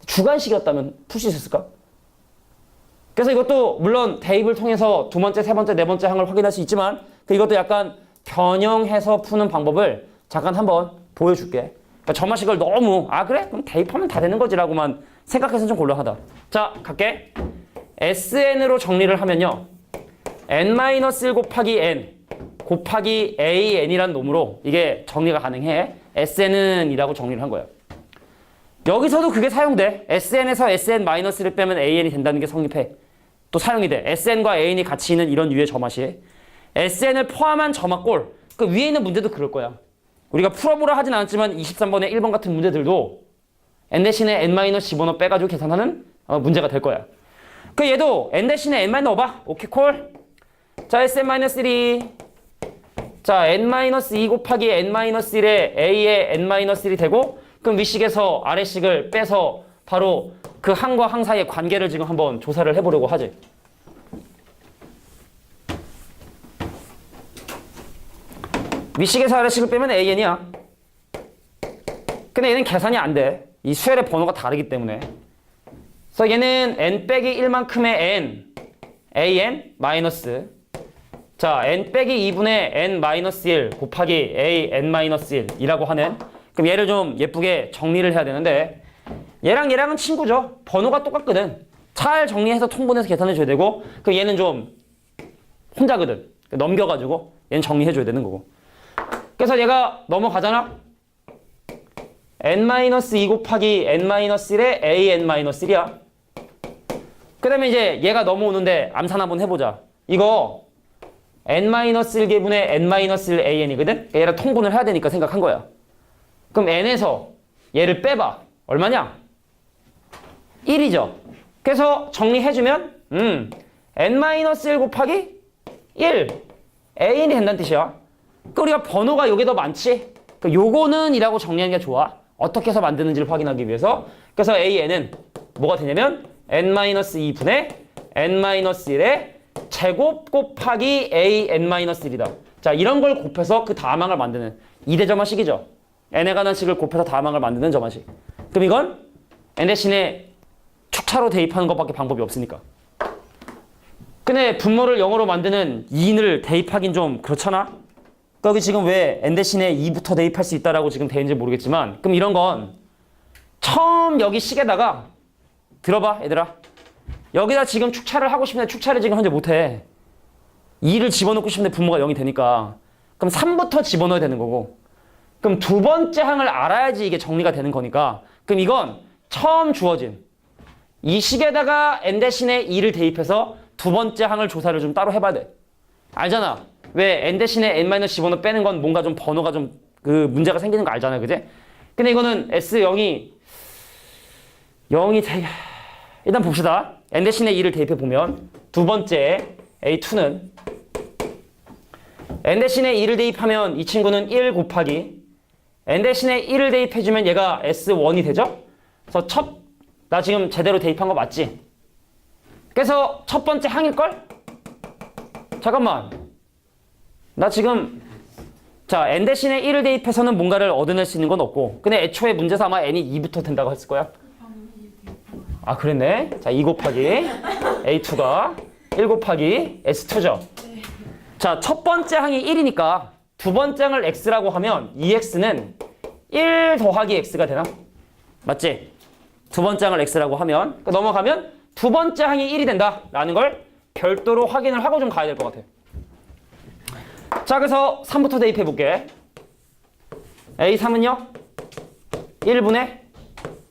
주관식이었다면 풀 수 있었을까? 그래서 이것도 물론 대입을 통해서 두 번째, 세 번째, 네 번째 항을 확인할 수 있지만 이것도 약간 변형해서 푸는 방법을 잠깐 한번 보여줄게. 그러니까 점화식을 너무 그래? 그럼 대입하면 다 되는 거지라고만 생각해서 좀 곤란하다. 자, 갈게. SN으로 정리를 하면요. n-1 곱하기 n 곱하기 AN이라는 놈으로 이게 정리가 가능해. SN은 이라고 정리를 한 거야. 여기서도 그게 사용돼. SN에서 SN-를 빼면 AN이 된다는 게 성립해. 또 사용이 돼. SN과 AN이 같이 있는 이런 유의 점화시. SN을 포함한 점화꼴. 그 위에 있는 문제도 그럴 거야. 우리가 풀어보라 하진 않았지만 23번에 1번 같은 문제들도 N 대신에 N- 집어넣어 빼가지고 계산하는 문제가 될 거야. 그 얘도 N 대신에 N- 넣어봐. 오케이 콜. 자 SN-1. 자 N-2 곱하기 N-1에 A의 N-1이 되고 그럼 윗식에서 아래식을 빼서 바로 그 항과 항 사이의 관계를 지금 한번 조사를 해보려고 하지. 윗식에서 아래식을 빼면 AN이야. 근데 얘는 계산이 안 돼. 이 수열의 번호가 다르기 때문에. 그래서 얘는 N 빼기 1만큼의 N, AN 마이너스. 자, N 빼기 2분의 N-1 곱하기 A N-1이라고 하는. 그럼 얘를 좀 예쁘게 정리를 해야 되는데 얘랑 얘랑은 친구죠. 번호가 똑같거든. 잘 정리해서 통분해서 계산해 줘야 되고 그럼 얘는 좀 혼자거든. 넘겨가지고 얘는 정리해 줘야 되는 거고. 그래서 얘가 넘어가잖아. N-2 곱하기 N-1에 A N-1이야. 그 다음에 이제 얘가 넘어오는데 암산 한번 해보자. 이거 N-1개분의 N-1 AN이거든? 얘랑 통분을 해야 되니까 생각한 거야. 그럼 N에서 얘를 빼봐. 얼마냐? 1이죠. 그래서 정리해주면 N-1 곱하기 1 AN이 된다는 뜻이야. 그러니까 우리가 번호가 요게 더 많지? 요거는 이라고 정리하는 게 좋아. 어떻게 해서 만드는지를 확인하기 위해서. 그래서 AN은 뭐가 되냐면 N-2분의 N-1의 제곱 곱하기 A N-1이다. 자, 이런 걸 곱해서 그 다항을 만드는 2대 점화식이죠. n에 관한 식을 곱해서 다항을 만드는 점화식. 그럼 이건 n 대신에 축차로 대입하는 것밖에 방법이 없으니까. 근데 분모를 0으로 만드는 2인을 대입하긴 좀 그렇잖아? 여기 지금 왜 n 대신에 2부터 대입할 수 있다라고 지금 되어 있는지 모르겠지만 그럼 이런 건 처음 여기 식에다가 들어봐 얘들아. 여기다 지금 축차를 하고 싶은데 축차를 지금 현재 못해. 2를 집어넣고 싶은데 분모가 0이 되니까 그럼 3부터 집어넣어야 되는 거고 그럼 두 번째 항을 알아야지 이게 정리가 되는 거니까 그럼 이건 처음 주어진 이 식에다가 n 대신에 2를 대입해서 두 번째 항을 조사를 좀 따로 해봐야 돼. 알잖아. 왜 n 대신에 n- 집어넣어 빼는 건 뭔가 좀 번호가 좀 그 문제가 생기는 거 알잖아. 그제? 근데 이거는 S0이 일단 봅시다. n 대신에 2를 대입해 보면 두 번째 A2는 n 대신에 2를 대입하면 이 친구는 1 곱하기 n 대신에 1을 대입해주면 얘가 S1이 되죠? 그래서 나 지금 제대로 대입한 거 맞지? 그래서 첫 번째 항일걸? 잠깐만. 나 지금 자 n 대신에 1을 대입해서는 뭔가를 얻어낼 수 있는 건 없고 근데 애초에 문제에서 아마 n이 2부터 된다고 했을 거야. 아 그랬네. 자 2 곱하기 A2가 1 곱하기 S2죠. 자 첫 번째 항이 1이니까 두 번째 항을 x라고 하면 2x는 1 더하기 x가 되나? 맞지? 두 번째 항을 x라고 하면 넘어가면 두 번째 항이 1이 된다라는 걸 별도로 확인을 하고 좀 가야 될 것 같아. 자 그래서 3부터 대입해 볼게. A3은요 1분의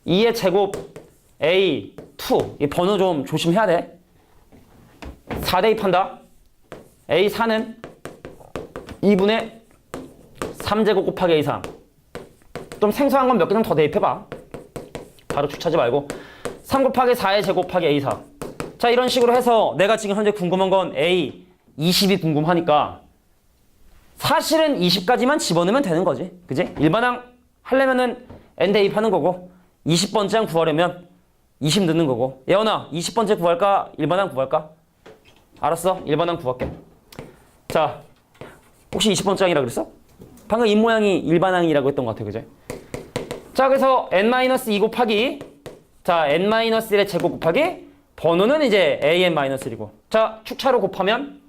2의 제곱 A2 이 번호 좀 조심해야 돼. 4 대입한다. A4는 2분의 3제곱 곱하기 A3 좀 생소한 건 몇 개 좀 더 대입해봐. 바로 축차지 말고 3 곱하기 4의 제곱 곱하기 A4 자 이런 식으로 해서 내가 지금 현재 궁금한 건 A20이 궁금하니까 사실은 20까지만 집어넣으면 되는 거지. 그지? 일반항 하려면은 n 대입하는 거고 20번째 항 구하려면 20 넣는 거고. 예원아 20번째 구할까? 일반항 구할까? 알았어. 일반항 구할게. 자 혹시 20번째 항이라 그랬어? 방금 이 모양이 일반항이라고 했던 것 같아. 그지? 자 그래서 n-2 곱하기 자 n-1의 제곱 곱하기 번호는 이제 an-1이고 자 축차로 곱하면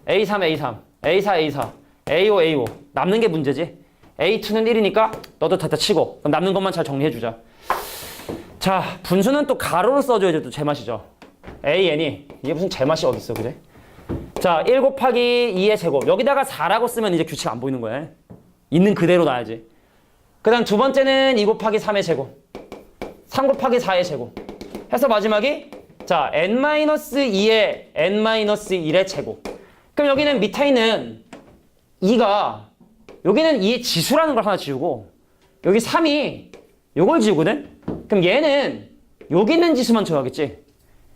a3 a3 a4 a4 a5 a5 남는 게 문제지. a2는 1이니까 너도 다 치고 그럼 남는 것만 잘 정리해주자. 자 분수는 또 가로로 써줘야지 또 제맛이죠. an이 이게 무슨 제맛이 어딨어. 그래? 자 1 곱하기 2의 제곱 여기다가 4라고 쓰면 이제 규칙 안 보이는 거야. 있는 그대로 놔야지. 그 다음 두 번째는 2 곱하기 3의 제곱. 3 곱하기 4의 제곱. 해서 마지막이 자 n-2의 n-1의 제곱. 그럼 여기는 밑에 있는 2가 여기는 2의 지수라는 걸 하나 지우고 여기 3이 요걸 지우거든? 그럼 얘는 여기 있는 지수만 줘야겠지.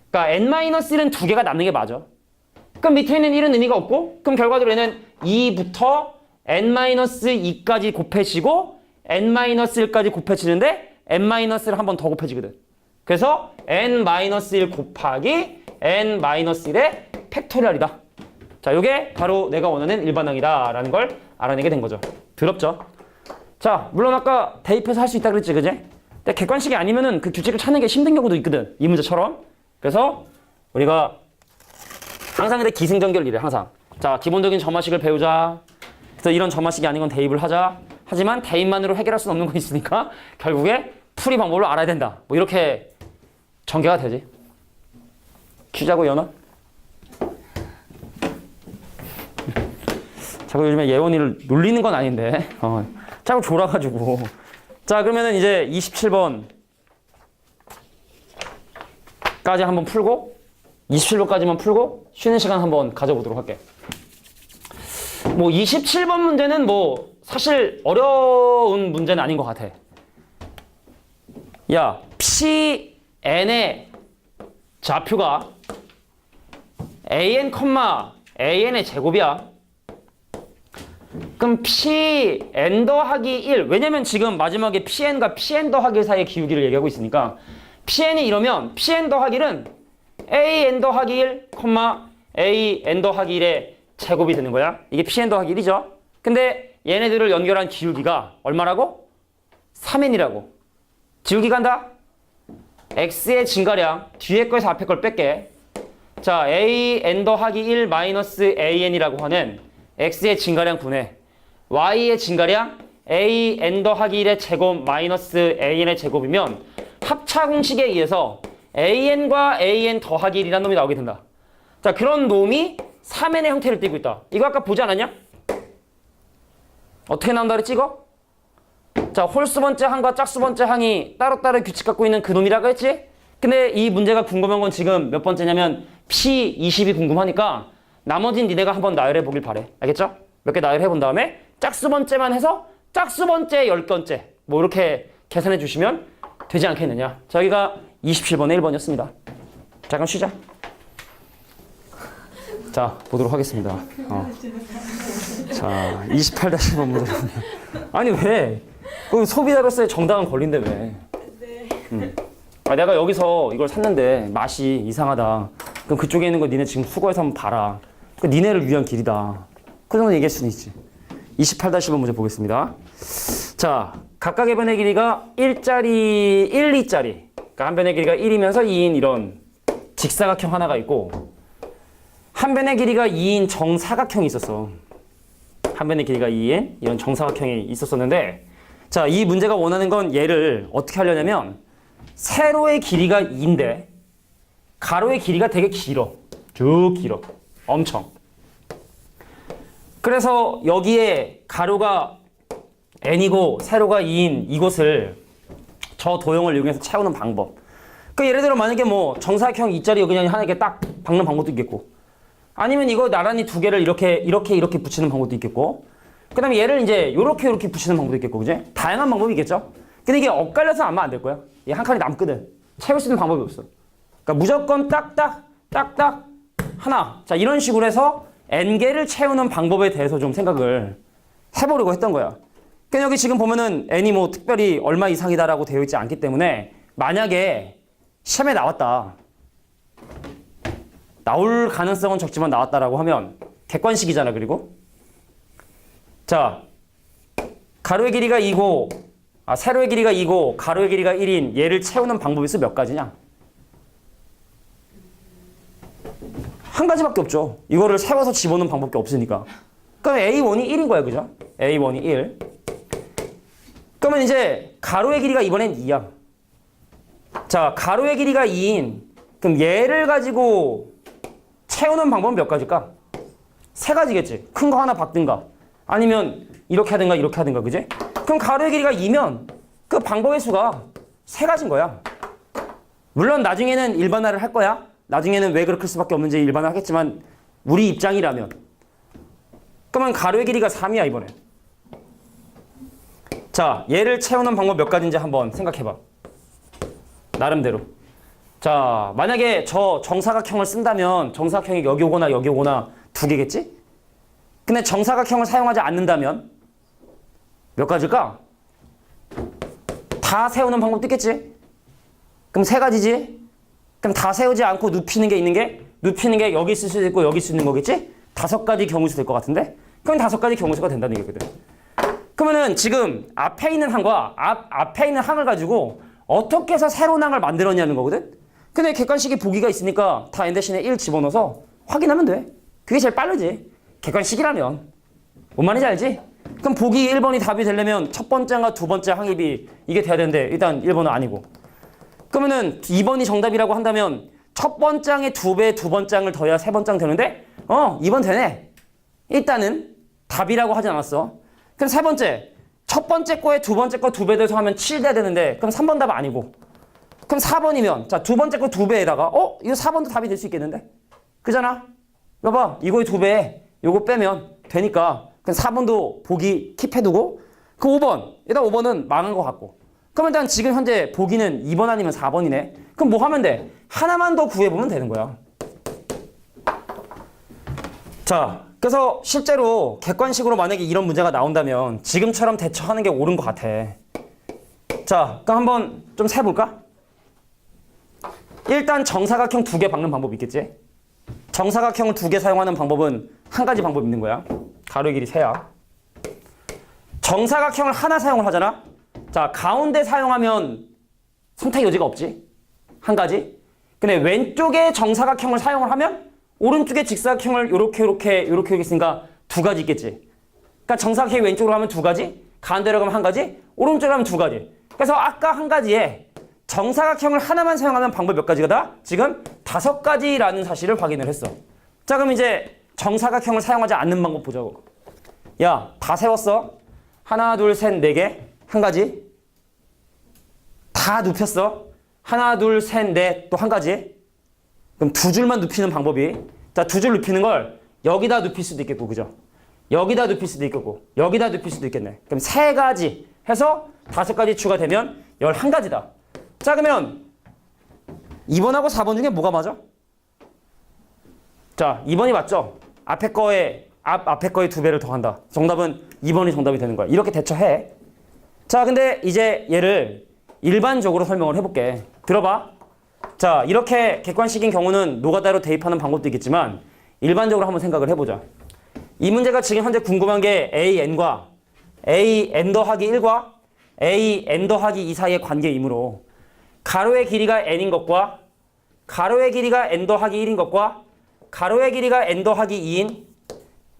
그러니까 n-1은 두 개가 남는 게 맞아. 그럼 밑에 있는 1은 의미가 없고 그럼 결과적으로 얘는 2부터 n-2까지 곱해지고 n-1까지 곱해지는데 n-를 한 번 더 곱해지거든. 그래서 n-1 곱하기 n-1의 팩토리얼이다. 자, 요게 바로 내가 원하는 일반항이다 라는 걸 알아내게 된 거죠. 더럽죠? 자, 물론 아까 대입해서 할 수 있다 그랬지, 그지? 근데 객관식이 아니면은 그 규칙을 찾는 게 힘든 경우도 있거든. 이 문제처럼. 그래서 우리가 항상 근데 기승전결이래, 항상. 자, 기본적인 점화식을 배우자. 그래서 이런 점화식이 아닌 건 대입을 하자. 하지만 대입만으로 해결할 수는 없는 거 있으니까 결국에 풀이 방법을 알아야 된다. 뭐 이렇게 전개가 되지. 퀴즈하고 연어? 자꾸 요즘에 예원이를 놀리는 건 아닌데 자꾸 졸아가지고. 자, 그러면은 이제 27번 까지 한번 풀고 27번까지만 풀고 쉬는 시간 한번 가져보도록 할게. 뭐 27번 문제는 뭐 사실 어려운 문제는 아닌 것 같아. 야, PN의 좌표가 AN, AN의 제곱이야. 그럼 PN 더하기 1. 왜냐면 지금 마지막에 PN과 PN 더하기 1 사이의 기울기를 얘기하고 있으니까 PN이 이러면 PN 더하기 1은 AN 더하기 1, AN 더하기 1의 제곱이 되는 거야. 이게 PN 더하기 1이죠. 근데 얘네들을 연결한 기울기가 얼마라고? 3n이라고. 지우기 간다. x의 증가량 뒤에 거에서 앞에 걸 뺄게. 자, AN 더하기 1 마이너스 AN이라고 하는 x의 증가량 분의 y의 증가량 AN 더하기 1의 제곱 마이너스 AN의 제곱이면 합차 공식에 의해서 AN과 AN 더하기 1이라는 놈이 나오게 된다. 자, 그런 놈이 3n의 형태를 띠고 있다. 이거 아까 보지 않았냐? 어떻게 나온다 그랬지 이거? 자, 홀수 번째 항과 짝수 번째 항이 따로따로 규칙 갖고 있는 그 놈이라고 했지? 근데 이 문제가 궁금한 건 지금 몇 번째냐면 P20이 궁금하니까 나머진 니네가 한번 나열해 보길 바래. 알겠죠? 몇 개 나열해 본 다음에 짝수 번째만 해서 짝수 번째 10번째 뭐 이렇게 계산해 주시면 되지 않겠느냐. 자, 여기가 27번에 1번이었습니다. 잠깐 쉬자. 자, 보도록 하겠습니다. 자, 28-1번 문제. 아니 왜? 그 소비자로서의 정당한 권리인데 왜? 네. 아, 내가 여기서 이걸 샀는데 맛이 이상하다. 그럼 그쪽에 있는 거 니네 지금 수거해서 한번 봐라. 그 니네를 위한 길이다. 그 정도 얘기할 수는 있지. 28-1번 문제 보겠습니다. 자, 각각의 변의 길이가 1짜리, 1, 2짜리. 그러니까 한 변의 길이가 1이면서 2인 이런 직사각형 하나가 있고 한 변의 길이가 2인 정사각형이 있었어. 한 변의 길이가 2인 이런 정사각형이 있었었는데 자, 이 문제가 원하는 건 얘를 어떻게 하려냐면 세로의 길이가 2인데 가로의 길이가 되게 길어. 쭉 길어. 엄청. 그래서 여기에 가로가 n이고 세로가 2인 이곳을 저 도형을 이용해서 채우는 방법. 그 예를 들어 만약에 뭐 정사각형 2짜리 여기 그냥 하나 이렇게 딱 박는 방법도 있겠고 아니면 이거 나란히 두 개를 이렇게 붙이는 방법도 있겠고 그 다음에 얘를 이제 이렇게 붙이는 방법도 있겠고 그지? 다양한 방법이 있겠죠? 근데 이게 엇갈려서 아마 안 될 거야. 이 한 칸이 남거든. 채울 수 있는 방법이 없어. 그러니까 무조건 딱딱 하나. 자, 이런 식으로 해서 n개를 채우는 방법에 대해서 좀 생각을 해보려고 했던 거야. 그러니까 여기 지금 보면은 n이 뭐 특별히 얼마 이상이다라고 되어 있지 않기 때문에 만약에 시험에 나왔다. 나올 가능성은 적지만 나왔다라고 하면 객관식이잖아. 그리고 자, 가로의 길이가 2고 세로의 길이가 2고 가로의 길이가 1인 얘를 채우는 방법이 있어 몇 가지냐? 한 가지밖에 없죠. 이거를 세워서 집어넣는 방법이 없으니까. 그러면 A1이 1인 거야. 그죠? A1이 1. 그러면 이제 가로의 길이가 이번엔 2야. 자, 가로의 길이가 2인 그럼 얘를 가지고 채우는 방법은 몇 가지일까? 세 가지겠지. 큰 거 하나 박든가 아니면 이렇게 하든가 그지? 그럼 가로의 길이가 2면 그 방법의 수가 3가지인 거야. 물론 나중에는 일반화를 할 거야. 나중에는 왜 그렇게 할 수밖에 없는지 일반화 하겠지만 우리 입장이라면. 그러면 가로의 길이가 3이야 이번에. 자, 얘를 채우는 방법 몇 가지인지 한번 생각해봐. 나름대로. 자, 만약에 저 정사각형을 쓴다면 정사각형이 여기 오거나 두 개겠지? 근데 정사각형을 사용하지 않는다면 몇 가지일까? 다 세우는 방법도 있겠지? 그럼 3가지지? 그럼 다 세우지 않고 눕히는 게 여기 있을 수도 있고 여기 있을 수 있는 거겠지? 5가지 경우수 될 것 같은데? 그럼 5가지 경우수가 된다는 얘기거든. 그러면은 지금 앞에 있는 항과 앞에 있는 항을 가지고 어떻게 해서 새로운 항을 만들었냐는 거거든? 근데 객관식에 보기가 있으니까 다 n 대신에 1 집어넣어서 확인하면 돼. 그게 제일 빠르지. 객관식이라면. 뭔 말인지 알지? 그럼 보기 1번이 답이 되려면 첫 번째와 두 번째 항입이 이게 돼야 되는데 일단 1번은 아니고. 그러면은 2번이 정답이라고 한다면 첫 번째 항의 2배 두 번째 항을 더해야 세 번째 항 되는데 2번 되네. 일단은 답이라고 하지 않았어. 그럼 세 번째. 첫 번째 거에 두 번째 거 2배 더해서 하면 7 돼야 되는데 그럼 3번 답 아니고. 그럼 4번이면 자, 두 번째 거 2배에다가 이거 4번도 답이 될 수 있겠는데? 그잖아? 이거 봐. 이거의 2배. 요거 빼면 되니까 그럼 4번도 보기 킵해두고 그 5번. 일단 5번은 망한 것 같고. 그럼 일단 지금 현재 보기는 2번 아니면 4번이네. 그럼 뭐 하면 돼? 하나만 더 구해보면 되는 거야. 자, 그래서 실제로 객관식으로 만약에 이런 문제가 나온다면 지금처럼 대처하는 게 옳은 것 같아. 자, 그럼 한번 좀 세볼까? 일단 정사각형 2개 박는 방법이 있겠지? 정사각형을 2개 사용하는 방법은 한 가지 방법이 있는 거야. 가로의 길이 3야. 정사각형을 하나 사용을 하잖아? 자, 가운데 사용하면 선택 여지가 없지. 한 가지. 근데 왼쪽에 정사각형을 사용을 하면 오른쪽에 직사각형을 요렇게 있으니까 2가지 있겠지. 그러니까 정사각형이 왼쪽으로 하면 2가지, 가운데로 가면 1가지, 오른쪽으로 하면 2가지. 그래서 아까 한 가지에 정사각형을 하나만 사용하면 방법 몇 가지가 다? 지금 5가지라는 사실을 확인을 했어. 자, 그럼 이제 정사각형을 사용하지 않는 방법 보자고. 야, 다 세웠어. 하나, 둘, 셋, 4개. 한 가지. 다 눕혔어. 하나, 둘, 셋, 넷, 또 한 가지. 그럼 2줄만 눕히는 방법이. 자, 2줄 눕히는 걸 여기다 눕힐 수도 있겠고, 그죠? 여기다 눕힐 수도 있겠고, 여기다 눕힐 수도 있겠네. 그럼 3가지 해서 5가지 추가되면 11가지다. 자, 그러면 2번하고 4번 중에 뭐가 맞아? 자, 2번이 맞죠? 앞에 거에 2배를 더한다. 정답은 2번이 정답이 되는 거야. 이렇게 대처해. 자, 근데 이제 얘를 일반적으로 설명을 해볼게. 들어봐. 자, 이렇게 객관식인 경우는 노가다로 대입하는 방법도 있겠지만 일반적으로 한번 생각을 해보자. 이 문제가 지금 현재 궁금한 게 AN과 AN 더하기 1과 AN 더하기 2 사이의 관계이므로 가로의 길이가 n인 것과 가로의 길이가 n 더하기 1인 것과 가로의 길이가 n 더하기 2인,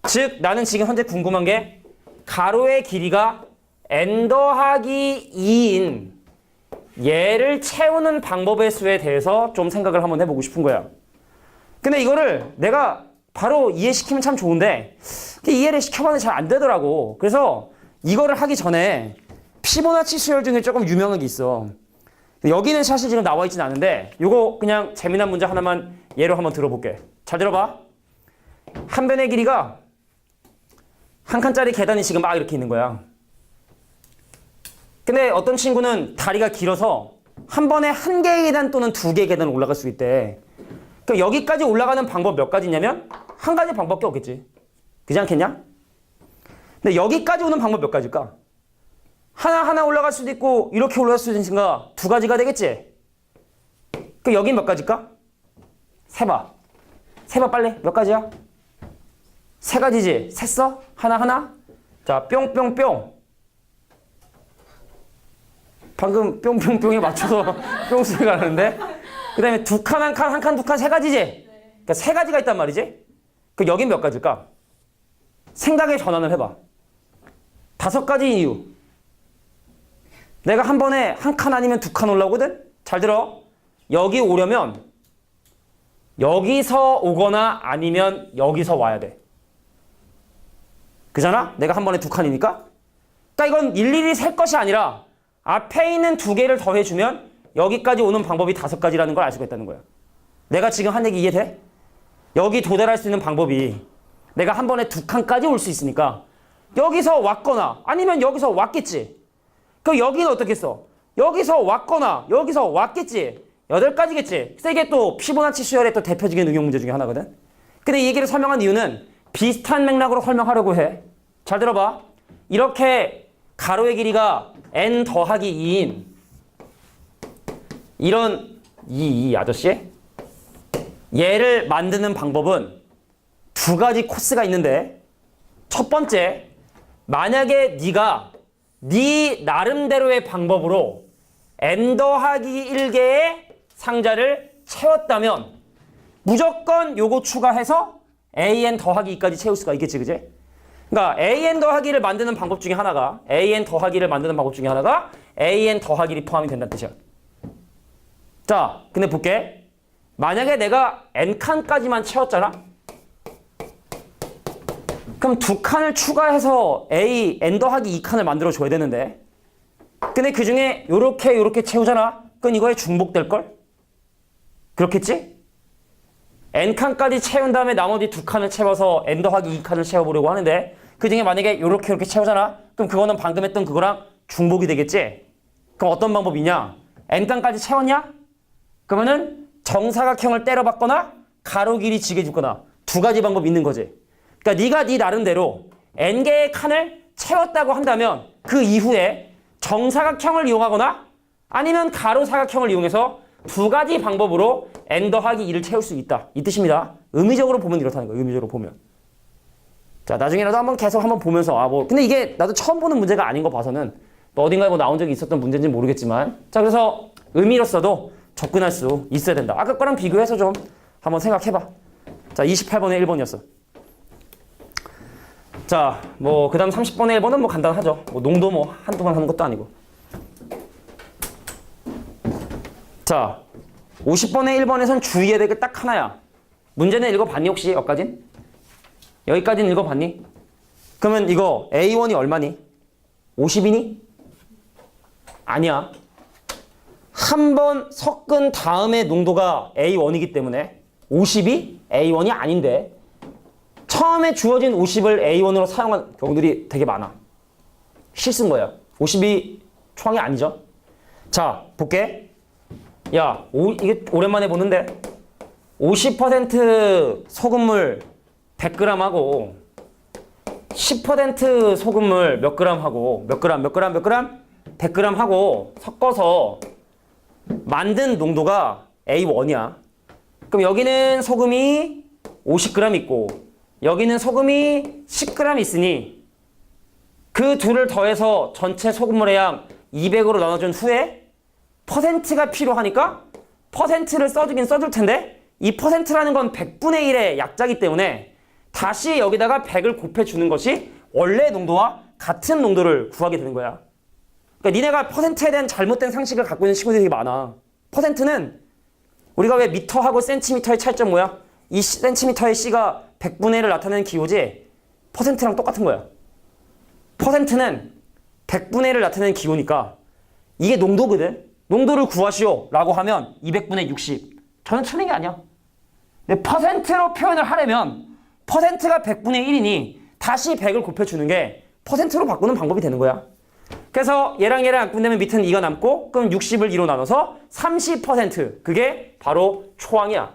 즉 나는 지금 현재 궁금한 게 가로의 길이가 n 더하기 2인 얘를 채우는 방법의 수에 대해서 좀 생각을 한번 해보고 싶은 거야. 근데 이거를 내가 바로 이해시키면 참 좋은데 이해를 시켜봤는데 잘 안 되더라고. 그래서 이거를 하기 전에 피보나치 수열 중에 조금 유명한 게 있어. 여기는 사실 지금 나와 있진 않은데 요거 그냥 재미난 문제 하나만 예로 한번 들어볼게. 잘 들어봐. 한 변의 길이가 한 칸짜리 계단이 지금 막 이렇게 있는 거야. 근데 어떤 친구는 다리가 길어서 한 번에 한 개의 계단 또는 2개의 계단을 올라갈 수 있대. 그럼 여기까지 올라가는 방법 몇 가지 있냐면 한 가지 방법밖에 없겠지. 그렇지 않겠냐? 근데 여기까지 오는 방법 몇 가지일까? 하나 올라갈 수도 있고 이렇게 올라갈 수도 있으니까 2가지가 되겠지. 그럼 여긴 몇 가지일까? 세봐 빨리. 몇 가지야? 3가지지. 셌어? 하나. 자, 뿅뿅뿅. 방금 뿅뿅뿅에 맞춰서 뿅 소리가 나는데. 그 다음에 2칸, 1칸, 1칸, 2칸, 3가지지. 그러니까 3가지가 있단 말이지. 그 여긴 몇 가지일까? 생각의 전환을 해봐. 5가지인 이유. 내가 한 번에 1칸 아니면 2칸 올라오거든? 잘 들어. 여기 오려면 여기서 오거나 아니면 여기서 와야 돼. 그잖아? 내가 한 번에 2칸이니까. 그러니까 이건 일일이 셀 것이 아니라 앞에 있는 두 개를 더해주면 여기까지 오는 방법이 5가지라는 걸 알 수가 있다는 거야. 내가 지금 한 얘기 이해돼? 여기 도달할 수 있는 방법이 내가 한 번에 2칸까지 올 수 있으니까 여기서 왔거나 아니면 여기서 왔겠지. 그 여기는 어떻겠어? 여기서 왔거나 여기서 왔겠지. 8가지겠지. 이게 또 피보나치 수열의 또 대표적인 응용 문제 중에 하나거든. 근데 이 얘기를 설명한 이유는 비슷한 맥락으로 설명하려고 해. 잘 들어봐. 이렇게 가로의 길이가 n 더하기 2인 이런 이 아저씨 얘를 만드는 방법은 2가지 코스가 있는데 첫 번째, 만약에 네가 네 나름대로의 방법으로 n 더하기 1개의 상자를 채웠다면 무조건 요거 추가해서 an 더하기 2까지 채울 수가 있겠지, 그지? 그러니까 an 더하기를 만드는 방법 중에 하나가 an 더하기를 만드는 방법 중에 하나가 an 더하기를 포함이 된다는 뜻이야. 자, 근데 볼게. 만약에 내가 n칸까지만 채웠잖아? 그럼 2칸을 추가해서 n 더하기 2칸을 만들어줘야 되는데 근데 그 중에 요렇게 채우잖아? 그럼 이거에 중복될걸? 그렇겠지? n칸까지 채운 다음에 나머지 2칸을 채워서 n 더하기 2칸을 채워보려고 하는데 그 중에 만약에 요렇게 채우잖아? 그럼 그거는 방금 했던 그거랑 중복이 되겠지? 그럼 어떤 방법이냐? n칸까지 채웠냐? 그러면은 정사각형을 때려봤거나 가로 길이 지게 주거나 2가지 방법이 있는 거지. 그러니까 네가 네 나름대로 n개의 칸을 채웠다고 한다면 그 이후에 정사각형을 이용하거나 아니면 가로사각형을 이용해서 2가지 방법으로 n 더하기 2를 채울 수 있다. 이 뜻입니다. 의미적으로 보면 이렇다는 거예요. 의미적으로 보면. 자, 나중에라도 한번 계속 한번 보면서 근데 이게 나도 처음 보는 문제가 아닌 거 봐서는 뭐 어딘가에 나온 적이 있었던 문제인지는 모르겠지만 자, 그래서 의미로서도 접근할 수 있어야 된다. 아까 거랑 비교해서 좀 한번 생각해봐. 자, 28번에 1번이었어. 자, 그 다음 30번에 1번은 뭐 간단하죠. 농도 한두 번 하는 것도 아니고. 자, 50번에 1번에선 주의해야 될 게 딱 하나야. 문제는 읽어봤니 혹시 여기까진? 여기까지는 읽어봤니? 그러면 이거 A1이 얼마니? 50이니? 아니야. 한 번 섞은 다음에 농도가 A1이기 때문에 50이 A1이 아닌데 처음에 주어진 50을 A1으로 사용한 경우들이 되게 많아. 실수인 거야. 50이 초항이 아니죠. 자, 볼게. 야, 이게 오랜만에 보는데 50% 소금물 100g하고 10% 소금물 몇 g하고 몇 g 100g하고 섞어서 만든 농도가 A1이야. 그럼 여기는 소금이 50g 있고 여기는 소금이 10g 있으니 그 둘을 더해서 전체 소금물의 양 200으로 나눠준 후에 퍼센트가 필요하니까 퍼센트를 써주긴 써줄 텐데 이 퍼센트라는 건 100분의 1의 약자이기 때문에 다시 여기다가 100을 곱해주는 것이 원래 농도와 같은 농도를 구하게 되는 거야. 그러니까 니네가 퍼센트에 대한 잘못된 상식을 갖고 있는 친구들이 되게 많아. 퍼센트는 우리가 왜 미터하고 센티미터의 차이점 뭐야? 이 센티미터의 C가 100분의 1을 나타내는 기호지 퍼센트랑 똑같은 거야. 퍼센트는 100분의 1을 나타내는 기호니까 이게 농도거든. 농도를 구하시오 라고 하면 200분의 60. 저는 틀린 게 아니야. 근데 퍼센트로 표현을 하려면 퍼센트가 100분의 1이니 다시 100을 곱해주는 게 퍼센트로 바꾸는 방법이 되는 거야. 그래서 얘랑 안 끝내면 밑에는 2가 남고 그럼 60을 2로 나눠서 30% 그게 바로 초항이야.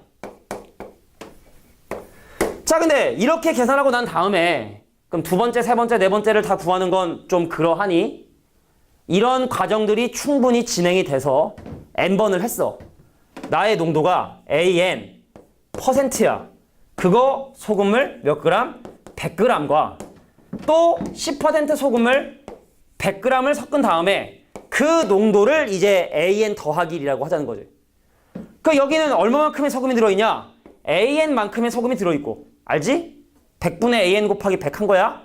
자, 근데 이렇게 계산하고 난 다음에 그럼 두 번째, 세 번째, 네 번째를 다 구하는 건 좀 그러하니 이런 과정들이 충분히 진행이 돼서 n번을 했어. 나의 농도가 AN %야. 그거 소금물 몇 그램? 100g과 또 10% 소금물 100g을 섞은 다음에 그 농도를 이제 AN 더하기 1이라고 하자는 거지. 그 여기는 얼마만큼의 소금이 들어있냐? AN만큼의 소금이 들어있고 알지? 100분의 AN 곱하기 100 한 거야.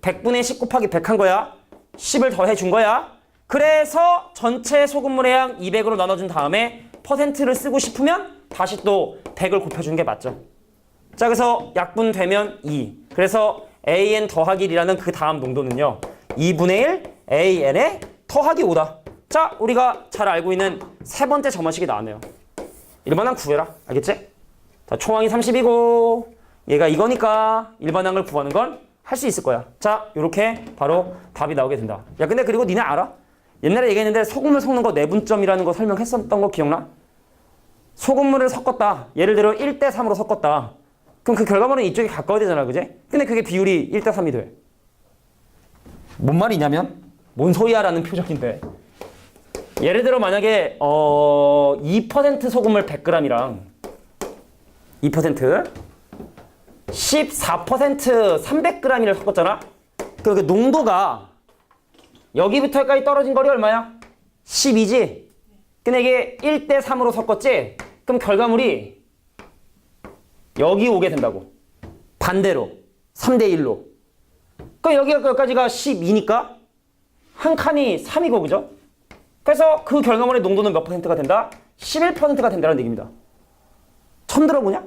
100분의 10 곱하기 100 한 거야. 10을 더해 준 거야. 그래서 전체 소금물의 양 200으로 나눠준 다음에 퍼센트를 쓰고 싶으면 다시 또 100을 곱해주는 게 맞죠. 자, 그래서 약분되면 2. 그래서 AN 더하기 1이라는 그 다음 농도는요. 2분의 1 AN에 더하기 5다. 자, 우리가 잘 알고 있는 세 번째 점화식이 나왔네요. 일반항 구해라. 알겠지? 자, 초항이 30이고 얘가 이거니까 일반항을 구하는 건 할 수 있을 거야. 자, 요렇게 바로 답이 나오게 된다. 야, 근데 그리고 니네 알아? 옛날에 얘기했는데 소금을 섞는 거 내분점이라는 거 설명했었던 거 기억나? 소금물을 섞었다. 예를 들어 1대 3으로 섞었다. 그럼 그 결과물은 이쪽에 가까워야 되잖아. 그지? 근데 그게 비율이 1대 3이 돼. 뭔 말이냐면 뭔 소리야 라는 표정인데 예를 들어 만약에 2% 소금을 100g이랑 2% 14% 300g을 섞었잖아. 그 농도가 여기부터 여기까지 떨어진 거리 얼마야? 12지? 근데 이게 1대 3으로 섞었지? 그럼 결과물이 여기 오게 된다고. 반대로 3대 1로. 그러니까 여기가 여기까지가 12니까 한 칸이 3이고 그죠? 그래서 그 결과물의 농도는 몇 퍼센트가 된다? 11%가 된다는 얘기입니다. 처음 들어보냐?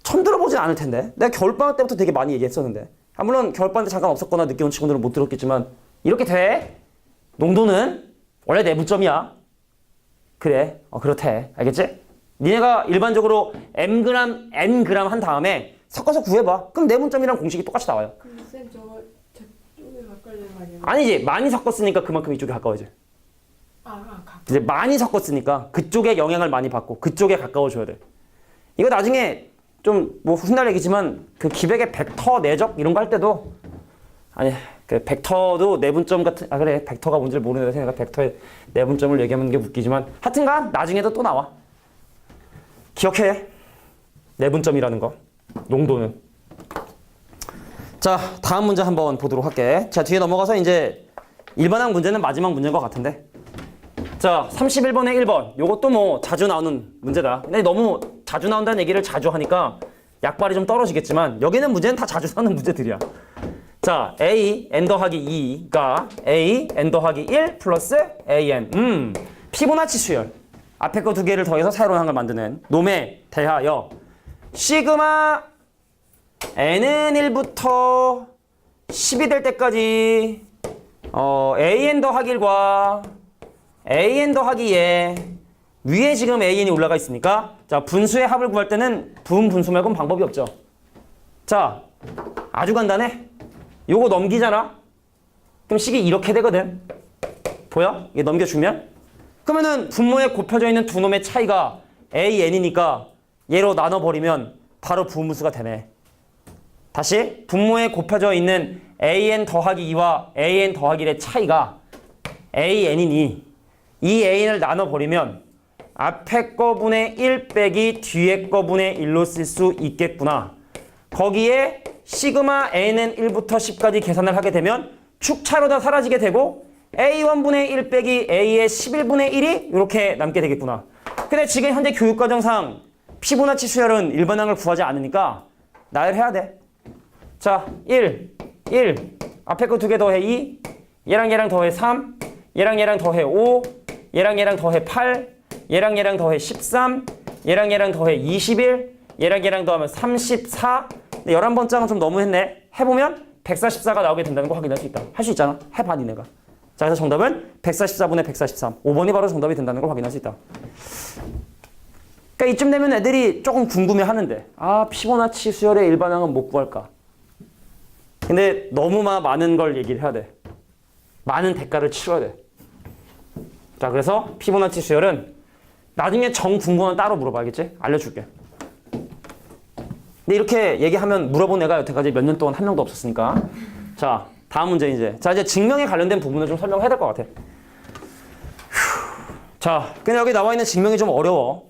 처음 들어보진 않을 텐데. 내가 겨울방학 때부터 되게 많이 얘기했었는데. 물론 겨울방학 때 잠깐 없었거나 늦게 온 친구들은 못 들었겠지만 이렇게 돼. 농도는 원래 내분점이야. 그래. 그렇대. 알겠지? 니네가 일반적으로 mg, ng 한 다음에 섞어서 구해봐. 그럼 내분점이랑 공식이 똑같이 나와요. 근데 쌤 저쪽에 가까이는 말이에요. 아니지. 많이 섞었으니까 그만큼 이쪽에 가까워져. 이제 많이 섞었으니까 그쪽에 영향을 많이 받고 그쪽에 가까워져야 돼. 이거 나중에 좀 뭐 훗날 얘기지만 그 기백의 벡터 내적 이런 거 할 때도 아니 그 벡터도 내분점 같은 그래 벡터가 뭔지를 모르는 애가 벡터의 내분점을 얘기하는 게 웃기지만 하여튼간 나중에도 또 나와. 기억해. 내분점이라는 거. 농도는. 자, 다음 문제 한번 보도록 할게. 자, 뒤에 넘어가서 이제 일반항 문제는 마지막 문제인 것 같은데. 자, 31번에 1번. 요것도 뭐 자주 나오는 문제다. 근데 너무 자주 나온다는 얘기를 자주 하니까 약발이 좀 떨어지겠지만 여기는 문제는 다 자주 나오는 문제들이야. 자, a n 더하기 2가 a n 더하기 1 플러스 a n. 피보나치 수열. 앞에 거 두 개를 더해서 새로운 항을 만드는 놈에 대하여 시그마 n은 1부터 10이 될 때까지 an 더하기 1과 an 더하기 2에 위에 지금 an이 올라가 있으니까 자 분수의 합을 구할 때는 분수 말고는 방법이 없죠. 자 아주 간단해. 요거 넘기잖아. 그럼 식이 이렇게 되거든. 보여? 이게 넘겨주면 그러면은 분모에 곱혀져 있는 두 놈의 차이가 an이니까 얘로 나눠버리면 바로 부분수가 되네. 다시 분모에 곱혀져 있는 an 더하기 2와 an 더하기 1의 차이가 an이니 이 an을 나눠버리면 앞에 거분의 1 빼기 뒤에 거분의 1로 쓸 수 있겠구나. 거기에 시그마 n은 1부터 10까지 계산을 하게 되면 축차로 다 사라지게 되고 a1분의 1 빼기 a의 11분의 1이 이렇게 남게 되겠구나. 근데 지금 현재 교육과정상 피보나치 수열은 일반항을 구하지 않으니까 나열해야 돼. 자, 1 앞에 거 두 개 더해 2 얘랑 더해 3 얘랑 더해 5 얘랑 더해 8 얘랑 더해 13 얘랑 더해 21 얘랑 더하면 34. 근데 11번장은 좀 너무 했네. 해보면 144가 나오게 된다는 거 확인할 수 있다. 할 수 있잖아. 해봐 니네가. 자, 그래서 정답은 144분의 143. 5번이 바로 정답이 된다는 걸 확인할 수 있다. 그러니까 이쯤 되면 애들이 조금 궁금해하는데 피보나치 수열의 일반항은 못 구할까? 근데 너무 많은 걸 얘기를 해야 돼. 많은 대가를 치러야 돼. 자, 그래서 피보나치 수열은 나중에 정 궁금하면 따로 물어봐야겠지? 알려줄게. 근데 이렇게 얘기하면 물어본 애가 여태까지 몇 년 동안 한 명도 없었으니까. 자, 다음 문제 이제. 자, 이제 증명에 관련된 부분을 좀 설명해야 될 것 같아. 자, 근데 여기 나와 있는 증명이 좀 어려워.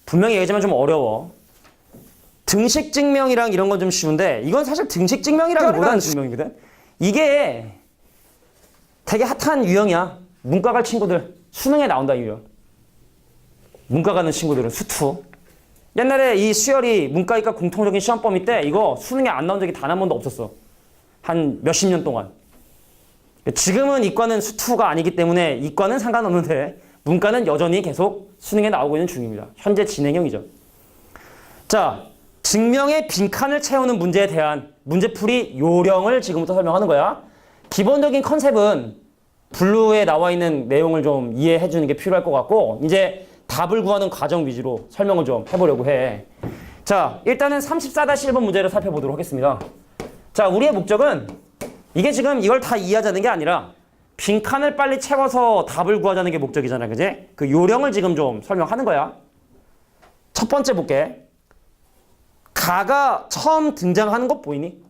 분명히 얘기하지만 좀 어려워. 등식 증명이랑 이런 건 좀 쉬운데 이건 사실 등식 증명이라기보다는 증명이거든. 이게 되게 핫한 유형이야. 문과 갈 친구들 수능에 나온다 유형. 문과 가는 친구들은 수투. 옛날에 이 수열이 문과이과 공통적인 시험 범위 때 이거 수능에 안 나온 적이 단 한 번도 없었어. 한 몇십 년 동안. 지금은 이과는 수투가 아니기 때문에 이과는 상관없는데 문과는 여전히 계속 수능에 나오고 있는 중입니다. 현재 진행형이죠. 자, 증명의 빈칸을 채우는 문제에 대한 문제풀이 요령을 지금부터 설명하는 거야. 기본적인 컨셉은 블루에 나와 있는 내용을 좀 이해해 주는 게 필요할 것 같고 이제 답을 구하는 과정 위주로 설명을 좀 해보려고 해. 자, 일단은 34-1번 문제를 살펴보도록 하겠습니다. 자, 우리의 목적은 이게 지금 이걸 다 이해하자는 게 아니라 빈칸을 빨리 채워서 답을 구하자는 게 목적이잖아, 그지? 그 요령을 지금 좀 설명하는 거야. 첫 번째 볼게. 가가 처음 등장하는 것 보이니?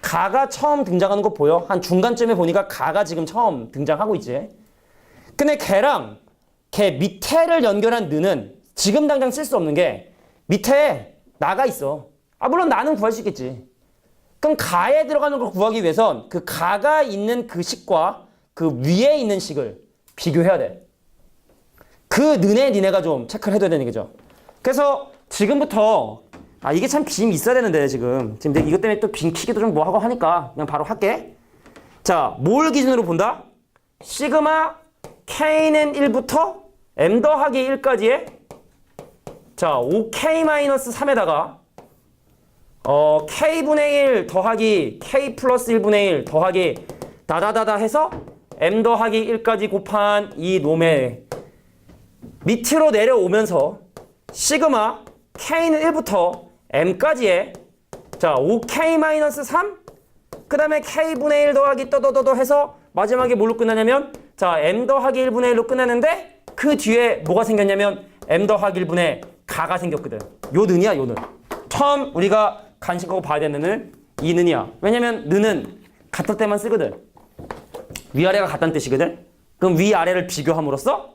가가 처음 등장하는 거 보여? 한 중간쯤에 보니까 가가 지금 처음 등장하고 있지. 근데 걔랑 걔 밑에를 연결한 느는 지금 당장 쓸 수 없는 게 밑에 나가 있어. 아, 물론 나는 구할 수 있겠지. 그럼 가에 들어가는 걸 구하기 위해선 그 가가 있는 그 식과 그 위에 있는 식을 비교해야 돼. 그 느네 니네가 좀 체크를 해둬야 되는 거죠. 그래서 지금부터 이게 참 빔 있어야 되는데 지금 이것 때문에 또 빔 키기도 좀 뭐하고 하니까 그냥 바로 할게. 자, 뭘 기준으로 본다? 시그마 k는 1부터 m 더하기 1까지의 자 5k-3에다가 k분의 1 더하기 k 플러스 1분의 1 더하기 다다다다 해서 m 더하기 1까지 곱한 이 놈의 밑으로 내려오면서 시그마 k는 1부터 m까지의 자 5k-3 그 다음에 k분의 1 더하기 떠더더더 해서 마지막에 뭘로 끝나냐면 자 m 더하기 1분의 1로 끝나는데 그 뒤에 뭐가 생겼냐면 m 더하기 1분의 가가 생겼거든. 요 는이야, 요 는. 처음 우리가 간식하고 봐야 되는 는 이 는이야. 왜냐면 는은 같을 때만 쓰거든. 위아래가 같다는 뜻이거든. 그럼 위아래를 비교함으로써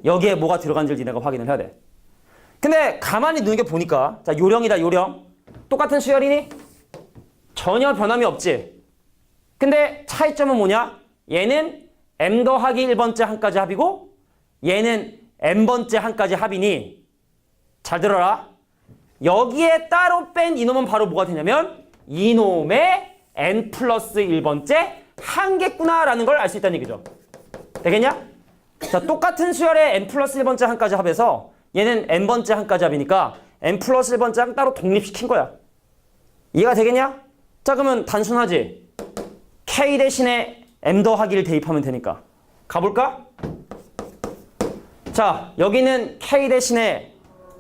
여기에 뭐가 들어간지를 니네가 확인을 해야 돼. 근데 가만히 누는 게 보니까 자 요령이다, 요령. 똑같은 수열이니? 전혀 변함이 없지. 근데 차이점은 뭐냐? 얘는 m 더하기 1번째 한까지 합이고 얘는 n번째 한까지 합이니 잘 들어라. 여기에 따로 뺀 이놈은 바로 뭐가 되냐면 이놈의 n 플러스 1번째 한겠구나라는 걸 알 수 있다는 얘기죠. 되겠냐? 자, 똑같은 수열의 n 플러스 1번째 한까지 합에서 얘는 n번째 한까지 합이니까 n 플러스 1번째 한 따로 독립시킨 거야. 이해가 되겠냐? 자, 그러면 단순하지. k 대신에 m 더하기를 대입하면 되니까. 가볼까? 자, 여기는 k 대신에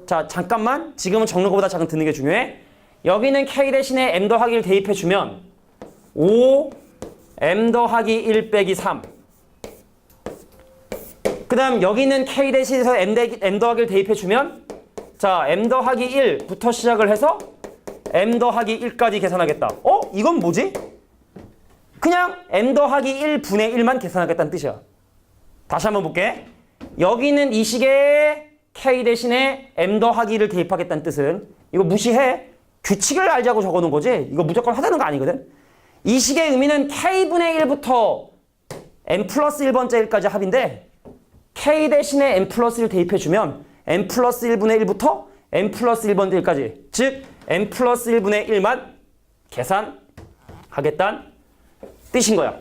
자, 잠깐만. 지금은 적는 것보다 작은 듣는 게 중요해. 여기는 k 대신에 m 더하기를 대입해주면 5 m 더하기 1 빼기 3. 그 다음 여기는 k 대신에서 m 더하기를 대입해주면 자, m 더하기 1부터 시작을 해서 m 더하기 1까지 계산하겠다. 이건 뭐지? 그냥 m 더하기 1분의 1만 계산하겠다는 뜻이야. 다시 한번 볼게. 여기는 이 식에 k 대신에 m 더하기를 대입하겠다는 뜻은 이거 무시해. 규칙을 알자고 적어놓은 거지. 이거 무조건 하자는 거 아니거든. 이 식의 의미는 k분의 1부터 m 플러스 1번째 1까지 합인데 k 대신에 m 플러스 1 대입해주면 m 플러스 1분의 1부터 m 플러스 1번째 1까지 즉 m 플러스 1분의 1만 계산하겠다는 뜻인 거야.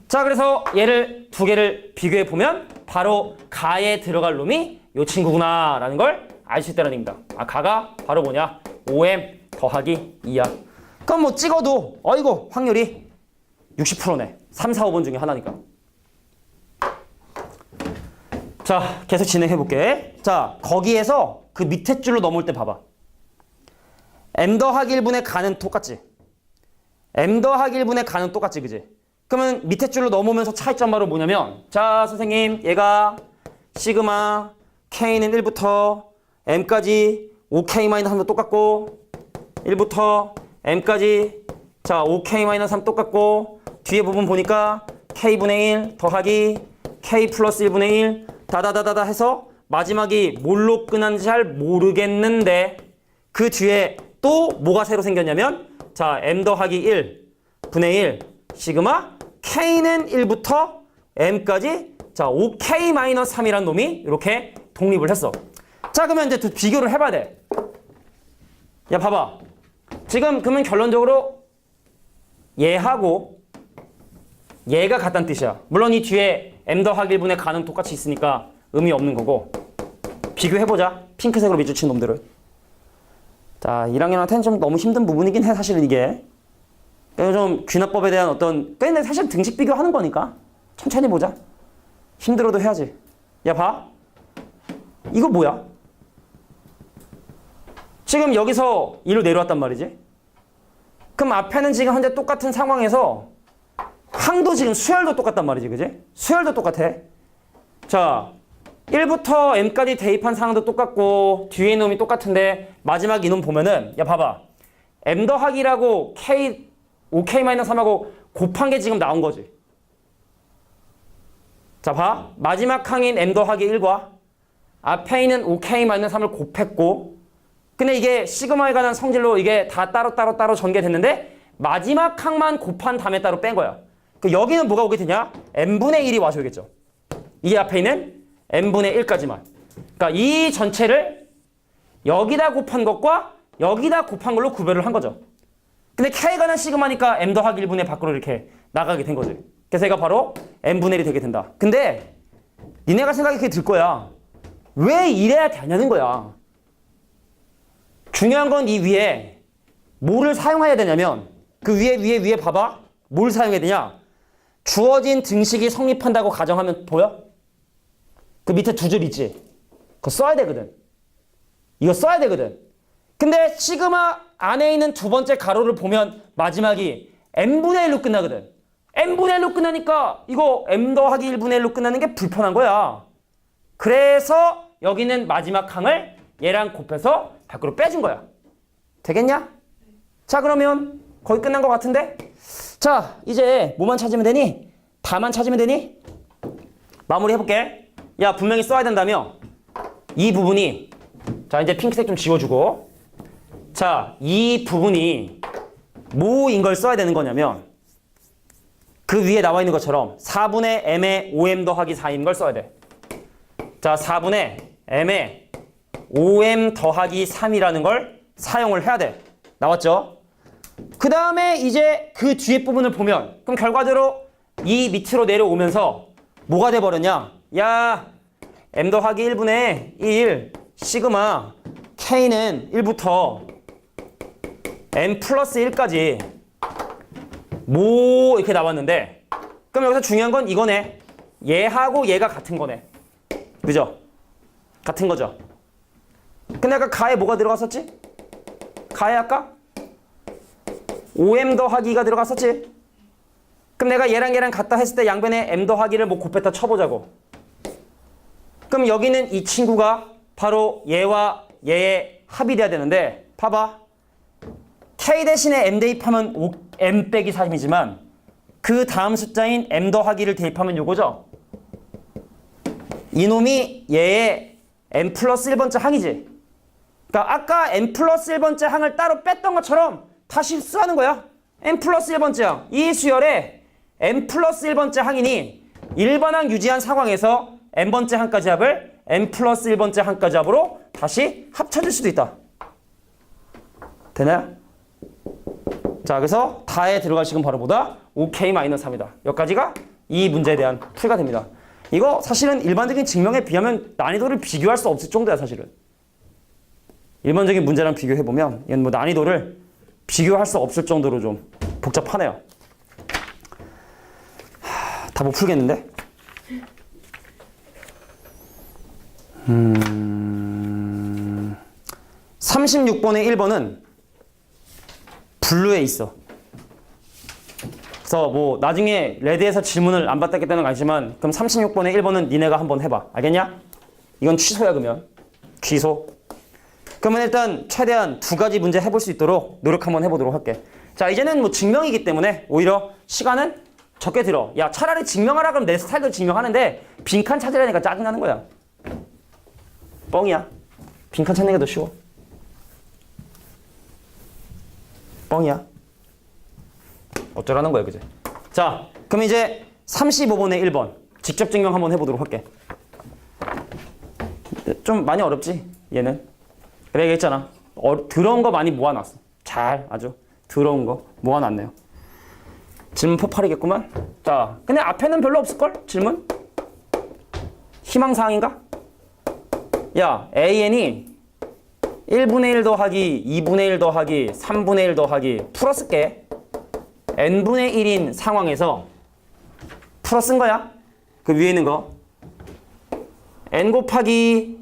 자, 그래서 얘를 두 개를 비교해 보면 바로 가에 들어갈 놈이 요 친구구나 라는 걸 알 수 있다는 얘기입니다. 가가 바로 뭐냐? 5m 더하기 2야. 그럼 뭐 찍어도 어이구 확률이 60%네. 3, 4, 5번 중에 하나니까. 자, 계속 진행해 볼게. 자, 거기에서 그 밑에 줄로 넘을 때 봐봐. m 더하기 1분의 가는 똑같지? m 더하기 1분의 가는 똑같지, 그지? 그러면 밑에 줄로 넘으면서 차이점 바로 뭐냐면 자, 선생님 얘가 시그마 k는 1부터 m까지 5k-3도 똑같고 1부터 m까지 자 5k-3 똑같고 뒤에 부분 보니까 k분의 1 더하기 k 플러스 1분의 1 다다다다다 해서 마지막이 뭘로 끝났는지 잘 모르겠는데 그 뒤에 또 뭐가 새로 생겼냐면 자 m 더하기 1 분의 1 시그마 k는 1부터 m까지 자 5k-3이란 놈이 이렇게 독립을 했어. 자, 그러면 이제 또 비교를 해봐야 돼. 야, 봐봐. 지금 그러면 결론적으로 얘하고 얘가 같다는 뜻이야. 물론 이 뒤에 m 더하기 1분의 가는 똑같이 있으니까 의미 없는 거고 비교해보자. 핑크색으로 밑줄 친 놈들을. 자, 1학년한테는 좀 너무 힘든 부분이긴 해, 사실은 이게. 좀 귀납법에 대한 어떤, 근데 사실 등식 비교하는 거니까. 천천히 보자. 힘들어도 해야지. 야, 봐. 이거 뭐야? 지금 여기서 1로 내려왔단 말이지. 그럼 앞에는 지금 현재 똑같은 상황에서 항도 지금 수열도 똑같단 말이지, 그지? 수열도 똑같아. 자, 1부터 m까지 대입한 상황도 똑같고 뒤에 놈이 똑같은데 마지막 이놈 보면은 야 봐봐. m 더하기라고 k 5k-3하고 곱한 게 지금 나온 거지. 자, 봐. 마지막 항인 m 더하기 1과 앞에 있는 5k-3을 곱했고 근데 이게 시그마에 관한 성질로 이게 다 따로 전개됐는데 마지막 항만 곱한 다음에 따로 뺀 거야. 그 여기는 뭐가 오게 되냐? n분의 1이 와줘야겠죠. 이 앞에 있는 n분의 1까지만. 그러니까 이 전체를 여기다 곱한 것과 여기다 곱한 걸로 구별을 한 거죠. 근데 k가 는 시그마니까 m 더하기 1분의 밖으로 이렇게 나가게 된 거지. 그래서 얘가 바로 n분의 1이 되게 된다. 근데 니네가 생각이 그렇게 들 거야. 왜 이래야 되냐는 거야. 중요한 건 이 위에 뭐를 사용해야 되냐면 그 위에 봐봐. 뭘 사용해야 되냐? 주어진 등식이 성립한다고 가정하면 보여? 그 밑에 두 줄 있지? 그거 써야 되거든. 이거 써야 되거든. 근데 시그마 안에 있는 두 번째 가로를 보면 마지막이 n분의 1로 끝나거든. n분의 1로 끝나니까 이거 m 더하기 1분의 1로 끝나는 게 불편한 거야. 그래서 여기는 마지막 항을 얘랑 곱해서 밖으로 빼준 거야. 되겠냐? 자, 그러면 거의 끝난 것 같은데? 자, 이제 뭐만 찾으면 되니? 다만 찾으면 되니? 마무리 해볼게. 야, 분명히 써야 된다며? 이 부분이, 자, 이제 핑크색 좀 지워주고, 자, 이 부분이 뭐인 걸 써야 되는 거냐면 그 위에 나와 있는 것처럼 4분의 m의 5m 더하기 4인 걸 써야 돼. 자, 4분의 m의 5m 더하기 3이라는 걸 사용을 해야 돼. 나왔죠? 그 다음에 이제 그 뒤에 부분을 보면 그럼 결과적으로 이 밑으로 내려오면서 뭐가 돼버렸냐? 야, m 더하기 1분의 1 시그마 k는 1부터 m 플러스 1까지 뭐 이렇게 나왔는데 그럼 여기서 중요한 건 이거네. 얘하고 얘가 같은 거네. 그죠? 같은 거죠. 근데 아까 가에 뭐가 들어갔었지? 가에 아까 5m 더하기가 들어갔었지? 그럼 내가 얘랑 같다 했을 때 양변에 m 더하기를 뭐 곱했다 쳐보자고. 그럼 여기는 이 친구가 바로 얘와 얘의 합이 돼야 되는데 봐봐. k 대신에 m 대입하면 m 빼기 3이지만 그 다음 숫자인 m 더하기를 대입하면 요거죠. 이놈이 얘의 m 플러스 1번째 항이지. 그러니까 아까 m 플러스 1번째 항을 따로 뺐던 것처럼 다시 흡수하는 거야. m 플러스 1번째 항. 이 수열에 m 플러스 1번째 항이니 일반항 유지한 상황에서 n번째 항까지 합을 m 플러스 1번째 항까지 합으로 다시 합쳐줄 수도 있다. 되나요? 자, 그래서 다에 들어갈 식은 바로 보다 5k-3이다. 여기까지가 이 문제에 대한 풀이가 됩니다. 이거 사실은 일반적인 증명에 비하면 난이도를 비교할 수 없을 정도야, 사실은. 일반적인 문제랑 비교해보면 이건 뭐 난이도를 비교할 수 없을 정도로 좀 복잡하네요. 다 못 풀겠는데? 36번의 1번은 블루에 있어. 그래서 뭐 나중에 레드에서 질문을 안 받았겠다는 건 아니지만 그럼 36번의 1번은 니네가 한번 해봐. 알겠냐? 이건 취소야. 그러면 취소. 그러면 일단 최대한 두 가지 문제 해볼 수 있도록 노력 한번 해보도록 할게. 자, 이제는 뭐 증명이기 때문에 오히려 시간은 적게 들어. 야, 차라리 증명하라 그러면 내 스타일대로 증명하는데 빈칸 찾으라니까 짜증나는 거야. 뻥이야. 빈칸 찾는 게 더 쉬워. 뻥이야. 어쩌라는 거야, 그제? 자, 그럼 이제 35번의 1번 직접 증명 한번 해보도록 할게. 좀 많이 어렵지, 얘는? 그래, 얘기했잖아. 더러운 거 많이 모아놨어. 잘, 아주 더러운 거 모아놨네요. 질문 폭발이겠구만. 자, 근데 앞에는 별로 없을걸? 질문? 희망사항인가? 야, AN이 1분의 1 더하기 2분의 1 더하기 3분의 1 더하기 풀어 쓸게. n분의 1인 상황에서 풀어 쓴 거야. 그 위에 있는 거. n 곱하기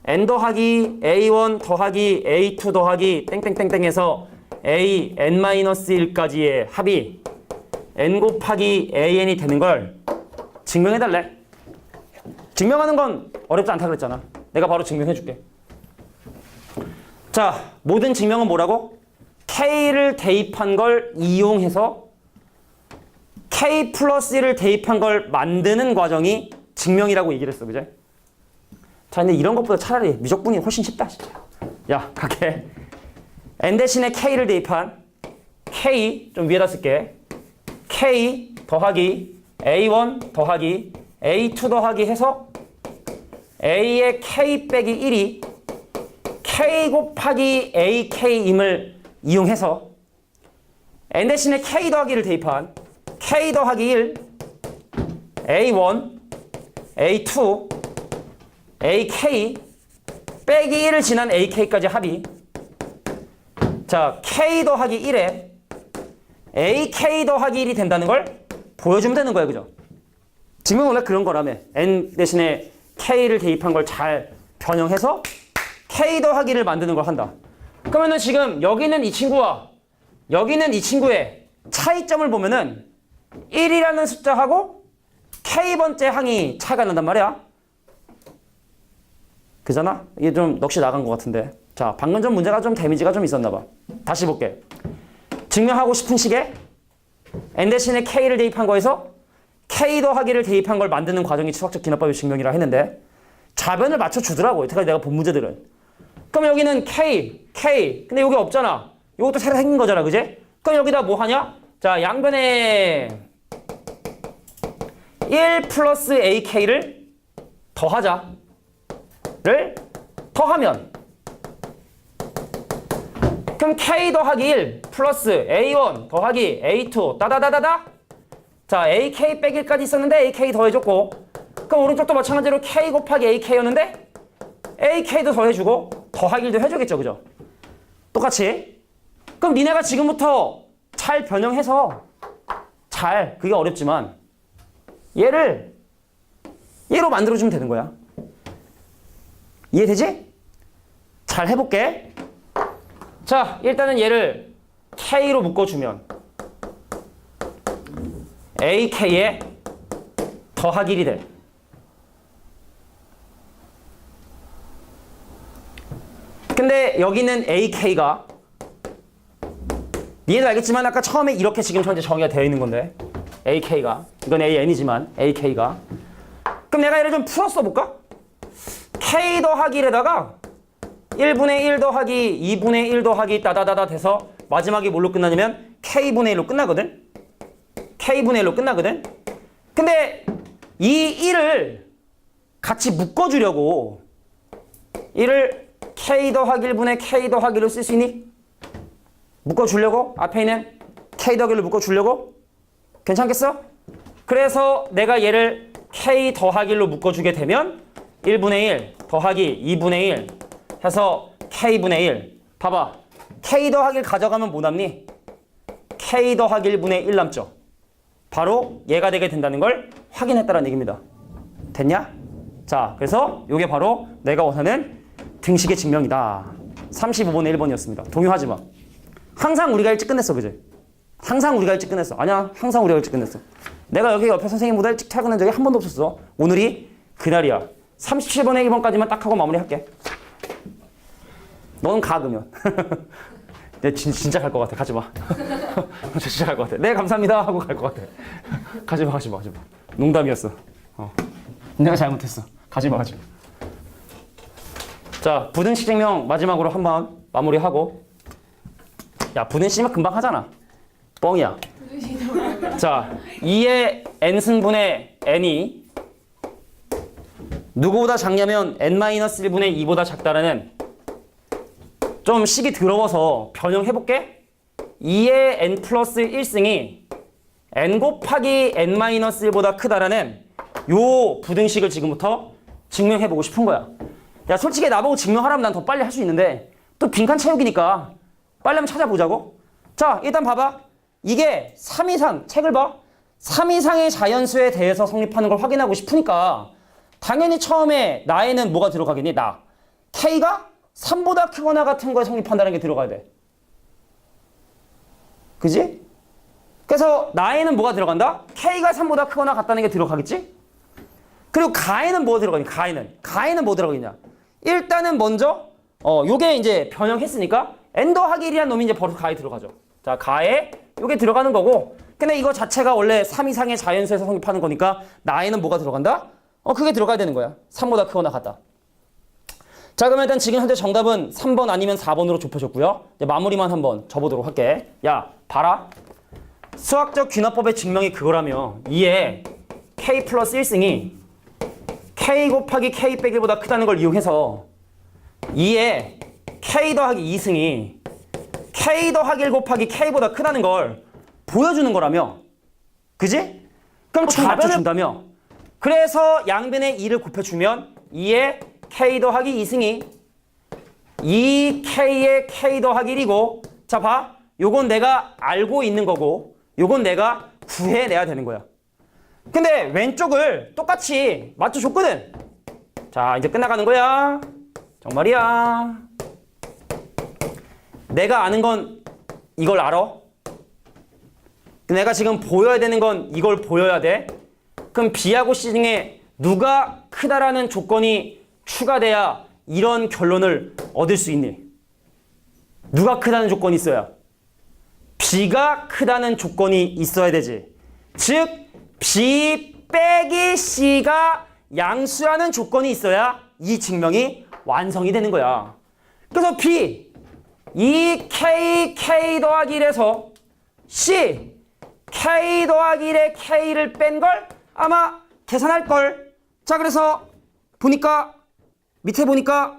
n 더하기 a1 더하기 a2 더하기 땡땡땡땡에서 a n-1까지의 합이 n 곱하기 an이 되는 걸 증명해달래. 증명하는 건 어렵지 않다 그랬잖아. 내가 바로 증명해줄게. 자, 모든 증명은 뭐라고? K를 대입한 걸 이용해서 K 플러스 1을 대입한 걸 만드는 과정이 증명이라고 얘기를 했어. 그제? 자, 근데 이런 것보다 차라리 미적분이 훨씬 쉽다. 진짜. 야, 갈게. N 대신에 K를 대입한 K, 좀 위에다 쓸게. K 더하기 A1 더하기 A2 더하기 해서 A의 K 빼기 1이 K 곱하기 AK임을 이용해서 N 대신에 K 더하기를 대입한 K 더하기 1 A1 A2 AK 빼기 1을 지난 AK까지 합이 자 K 더하기 1에 AK 더하기 1이 된다는 걸 보여주면 되는 거예요. 그죠? 증명 원래 그런 거라며. N 대신에 K를 대입한 걸 잘 변형해서 K 더하기를 만드는 걸 한다. 그러면은 지금 여기는 이 친구와 여기는 이 친구의 차이점을 보면은 1이라는 숫자하고 K번째 항이 차이가 난단 말이야. 그잖아? 이게 좀 넋이 나간 것 같은데. 자, 방금 전 문제가 좀 데미지가 좀 있었나 봐. 다시 볼게. 증명하고 싶은 식에 N 대신에 K를 대입한 거에서 K 더하기를 대입한 걸 만드는 과정이 수학적 기납법의 증명이라 했는데 좌변을 맞춰주더라고. 여태까지 내가 본 문제들은. 그럼 여기는 K. 근데 여기 없잖아. 이것도 새로 생긴 거잖아. 그지? 그럼 여기다 뭐 하냐? 자, 양변에 1 플러스 AK를 더하자. 를 더하면 그럼 K 더하기 1 플러스 A1 더하기 A2 따다다다다 자 AK 빼기 1까지 있었는데 AK 더해줬고 그럼 오른쪽도 마찬가지로 K 곱하기 AK였는데 AK도 더해주고 더하기도 해주겠죠. 그죠? 똑같이 그럼 니네가 지금부터 잘 변형해서 잘 그게 어렵지만 얘로 만들어주면 되는 거야. 이해되지? 잘 해볼게. 자, 일단은 얘를 K로 묶어주면 AK에 더하기 1이 돼. 근데 여기는 AK가 니네도 알겠지만 아까 처음에 이렇게 지금 현재 정의가 되어 있는 건데 AK가 이건 AN이지만 AK가 그럼 내가 얘를 좀 풀어 써볼까? K 더하기 1에다가 1분의 1 더하기 2분의 1 더하기 따다다다 돼서 마지막에 뭘로 끝나냐면 K분의 1로 끝나거든? K분의 1로 끝나거든? 근데 이 1을 같이 묶어주려고 1을 K 더하기 1분의 K 더하기 1로 쓸 수 있니? 묶어주려고? 앞에 있는 K 더하기 1로 묶어주려고? 괜찮겠어? 그래서 내가 얘를 K 더하기 1로 묶어주게 되면 1분의 1 더하기 2분의 1 해서 K분의 1 봐봐 K 더하기 1 가져가면 뭐 남니? K 더하기 1분의 1 남죠. 바로 얘가 되게 된다는 걸 확인했다는 얘기입니다. 됐냐? 자, 그래서 이게 바로 내가 원하는 등식의 증명이다. 35번의 1번이었습니다. 동요하지 마. 항상 우리가 일찍 끝냈어. 그지? 항상 우리가 일찍 끝냈어. 아니야. 항상 우리가 일찍 끝냈어. 내가 여기 옆에 선생님보다 일찍 퇴근한 적이 한 번도 없었어. 오늘이 그날이야. 37번의 1번까지만 딱 하고 마무리할게. 너는 가 그러면. 내 진짜 갈 것 같아. 가지 마. 진짜 갈 것 같아. 네 감사합니다 하고 갈 것 같아. 가지 마. 농담이었어. 내가 잘못했어. 가지 마. 자, 부등식 증명 마지막으로 한번 마무리하고. 야, 부등식이면 금방 하잖아. 뻥이야. 자, 2의 n승분의 n이 누구보다 작냐면 n-1분의 2보다 작다라는 좀 식이 더러워서 변형해볼게. 2의 n 플러스 1승이 n 곱하기 n-1보다 크다라는 요 부등식을 지금부터 증명해보고 싶은 거야. 야, 솔직히 나보고 증명하라면 난 더 빨리 할 수 있는데 또 빈칸 채우기니까 빨리 한번 찾아보자고. 자, 일단 봐봐. 이게 3 이상, 책을 봐. 3 이상의 자연수에 대해서 성립하는 걸 확인하고 싶으니까 당연히 처음에 나에는 뭐가 들어가겠니? 나. K가 3보다 크거나 같은 거에 성립한다는 게 들어가야 돼. 그지? 그래서 나에는 뭐가 들어간다? K가 3보다 크거나 같다는 게 들어가겠지? 그리고 가에는 뭐 들어가니? 가에는 뭐 들어가겠냐? 일단은 먼저 요게 이제 변형했으니까 n 더하기 1이라는 놈이 이제 바로 가에 들어가죠. 자, 가에 요게 들어가는 거고, 근데 이거 자체가 원래 3 이상의 자연수에서 성립하는 거니까 나에는 뭐가 들어간다? 그게 들어가야 되는 거야. 3보다 크거나 같다. 자, 그러면 일단 지금 현재 정답은 3번 아니면 4번으로 좁혀졌고요. 이제 마무리만 한번 접어보도록 할게. 야, 봐라. 수학적 귀납법의 증명이 그거라며. 이에 K 플러스 1승이 K 곱하기 K 빼기 1보다 크다는 걸 이용해서 이에 K 더하기 2승이 K 더하기 1 곱하기 K보다 크다는 걸 보여주는 거라며. 그지? 그럼 총 맞춰준다며. 그래서 양변에 2를 곱해주면 2에 K 더하기 2승이 2K에 K 더하기 1이고, 자, 봐. 요건 내가 알고 있는 거고 요건 내가 구해내야 되는 거야. 근데 왼쪽을 똑같이 맞춰줬거든. 자, 이제 끝나가는 거야. 정말이야. 내가 아는 건 이걸 알아. 내가 지금 보여야 되는 건 이걸 보여야 돼. 그럼 B하고 C 중에 누가 크다라는 조건이 추가돼야 이런 결론을 얻을 수 있니? 누가 크다는 조건이 있어야? B가 크다는 조건이 있어야 되지. 즉 B 빼기 C가 양수라는 조건이 있어야 이 증명이 완성이 되는 거야. 그래서 B, 이 K 더하기 1에서 C, K 더하기 1에 K를 뺀 걸 아마 계산할걸. 자, 그래서 보니까 밑에 보니까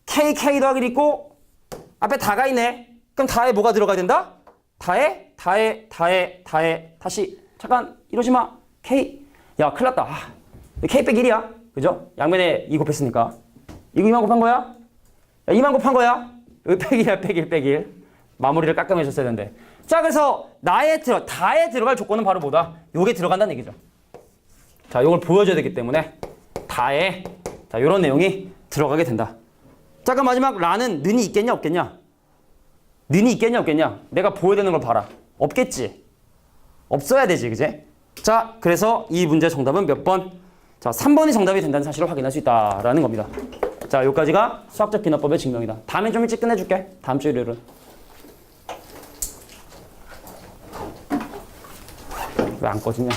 K 더하기 1 있고 앞에 다가 있네. 그럼 다에 뭐가 들어가야 된다? 다에 다시 잠깐 이러지 마. K. 야, 큰일 났다. K 빼기 1이야. 그죠? 양면에 2 곱했으니까. 이거 2만 곱한 거야? 야, 2만 곱한 거야? 여기 빼기야, 빼기 1. 마무리를 깎아내셨어야 되는데. 자, 그래서 다에 들어갈 조건은 바로 뭐다? 요게 들어간다는 얘기죠. 자, 요걸 보여줘야 되기 때문에 다에 자, 요런 내용이 들어가게 된다. 자, 그럼 마지막 라는 는이 있겠냐 없겠냐? 는이 있겠냐 없겠냐? 내가 보여야 되는 걸 봐라. 없겠지. 없어야 되지, 그제? 자, 그래서 이 문제 정답은 몇 번? 자, 3번이 정답이 된다는 사실을 확인할 수 있다라는 겁니다. 자, 여기까지가 수학적 귀납법의 증명이다. 다음에 좀 일찍 끝내줄게. 다음 주 일요일은. 왜 안 꺼지냐?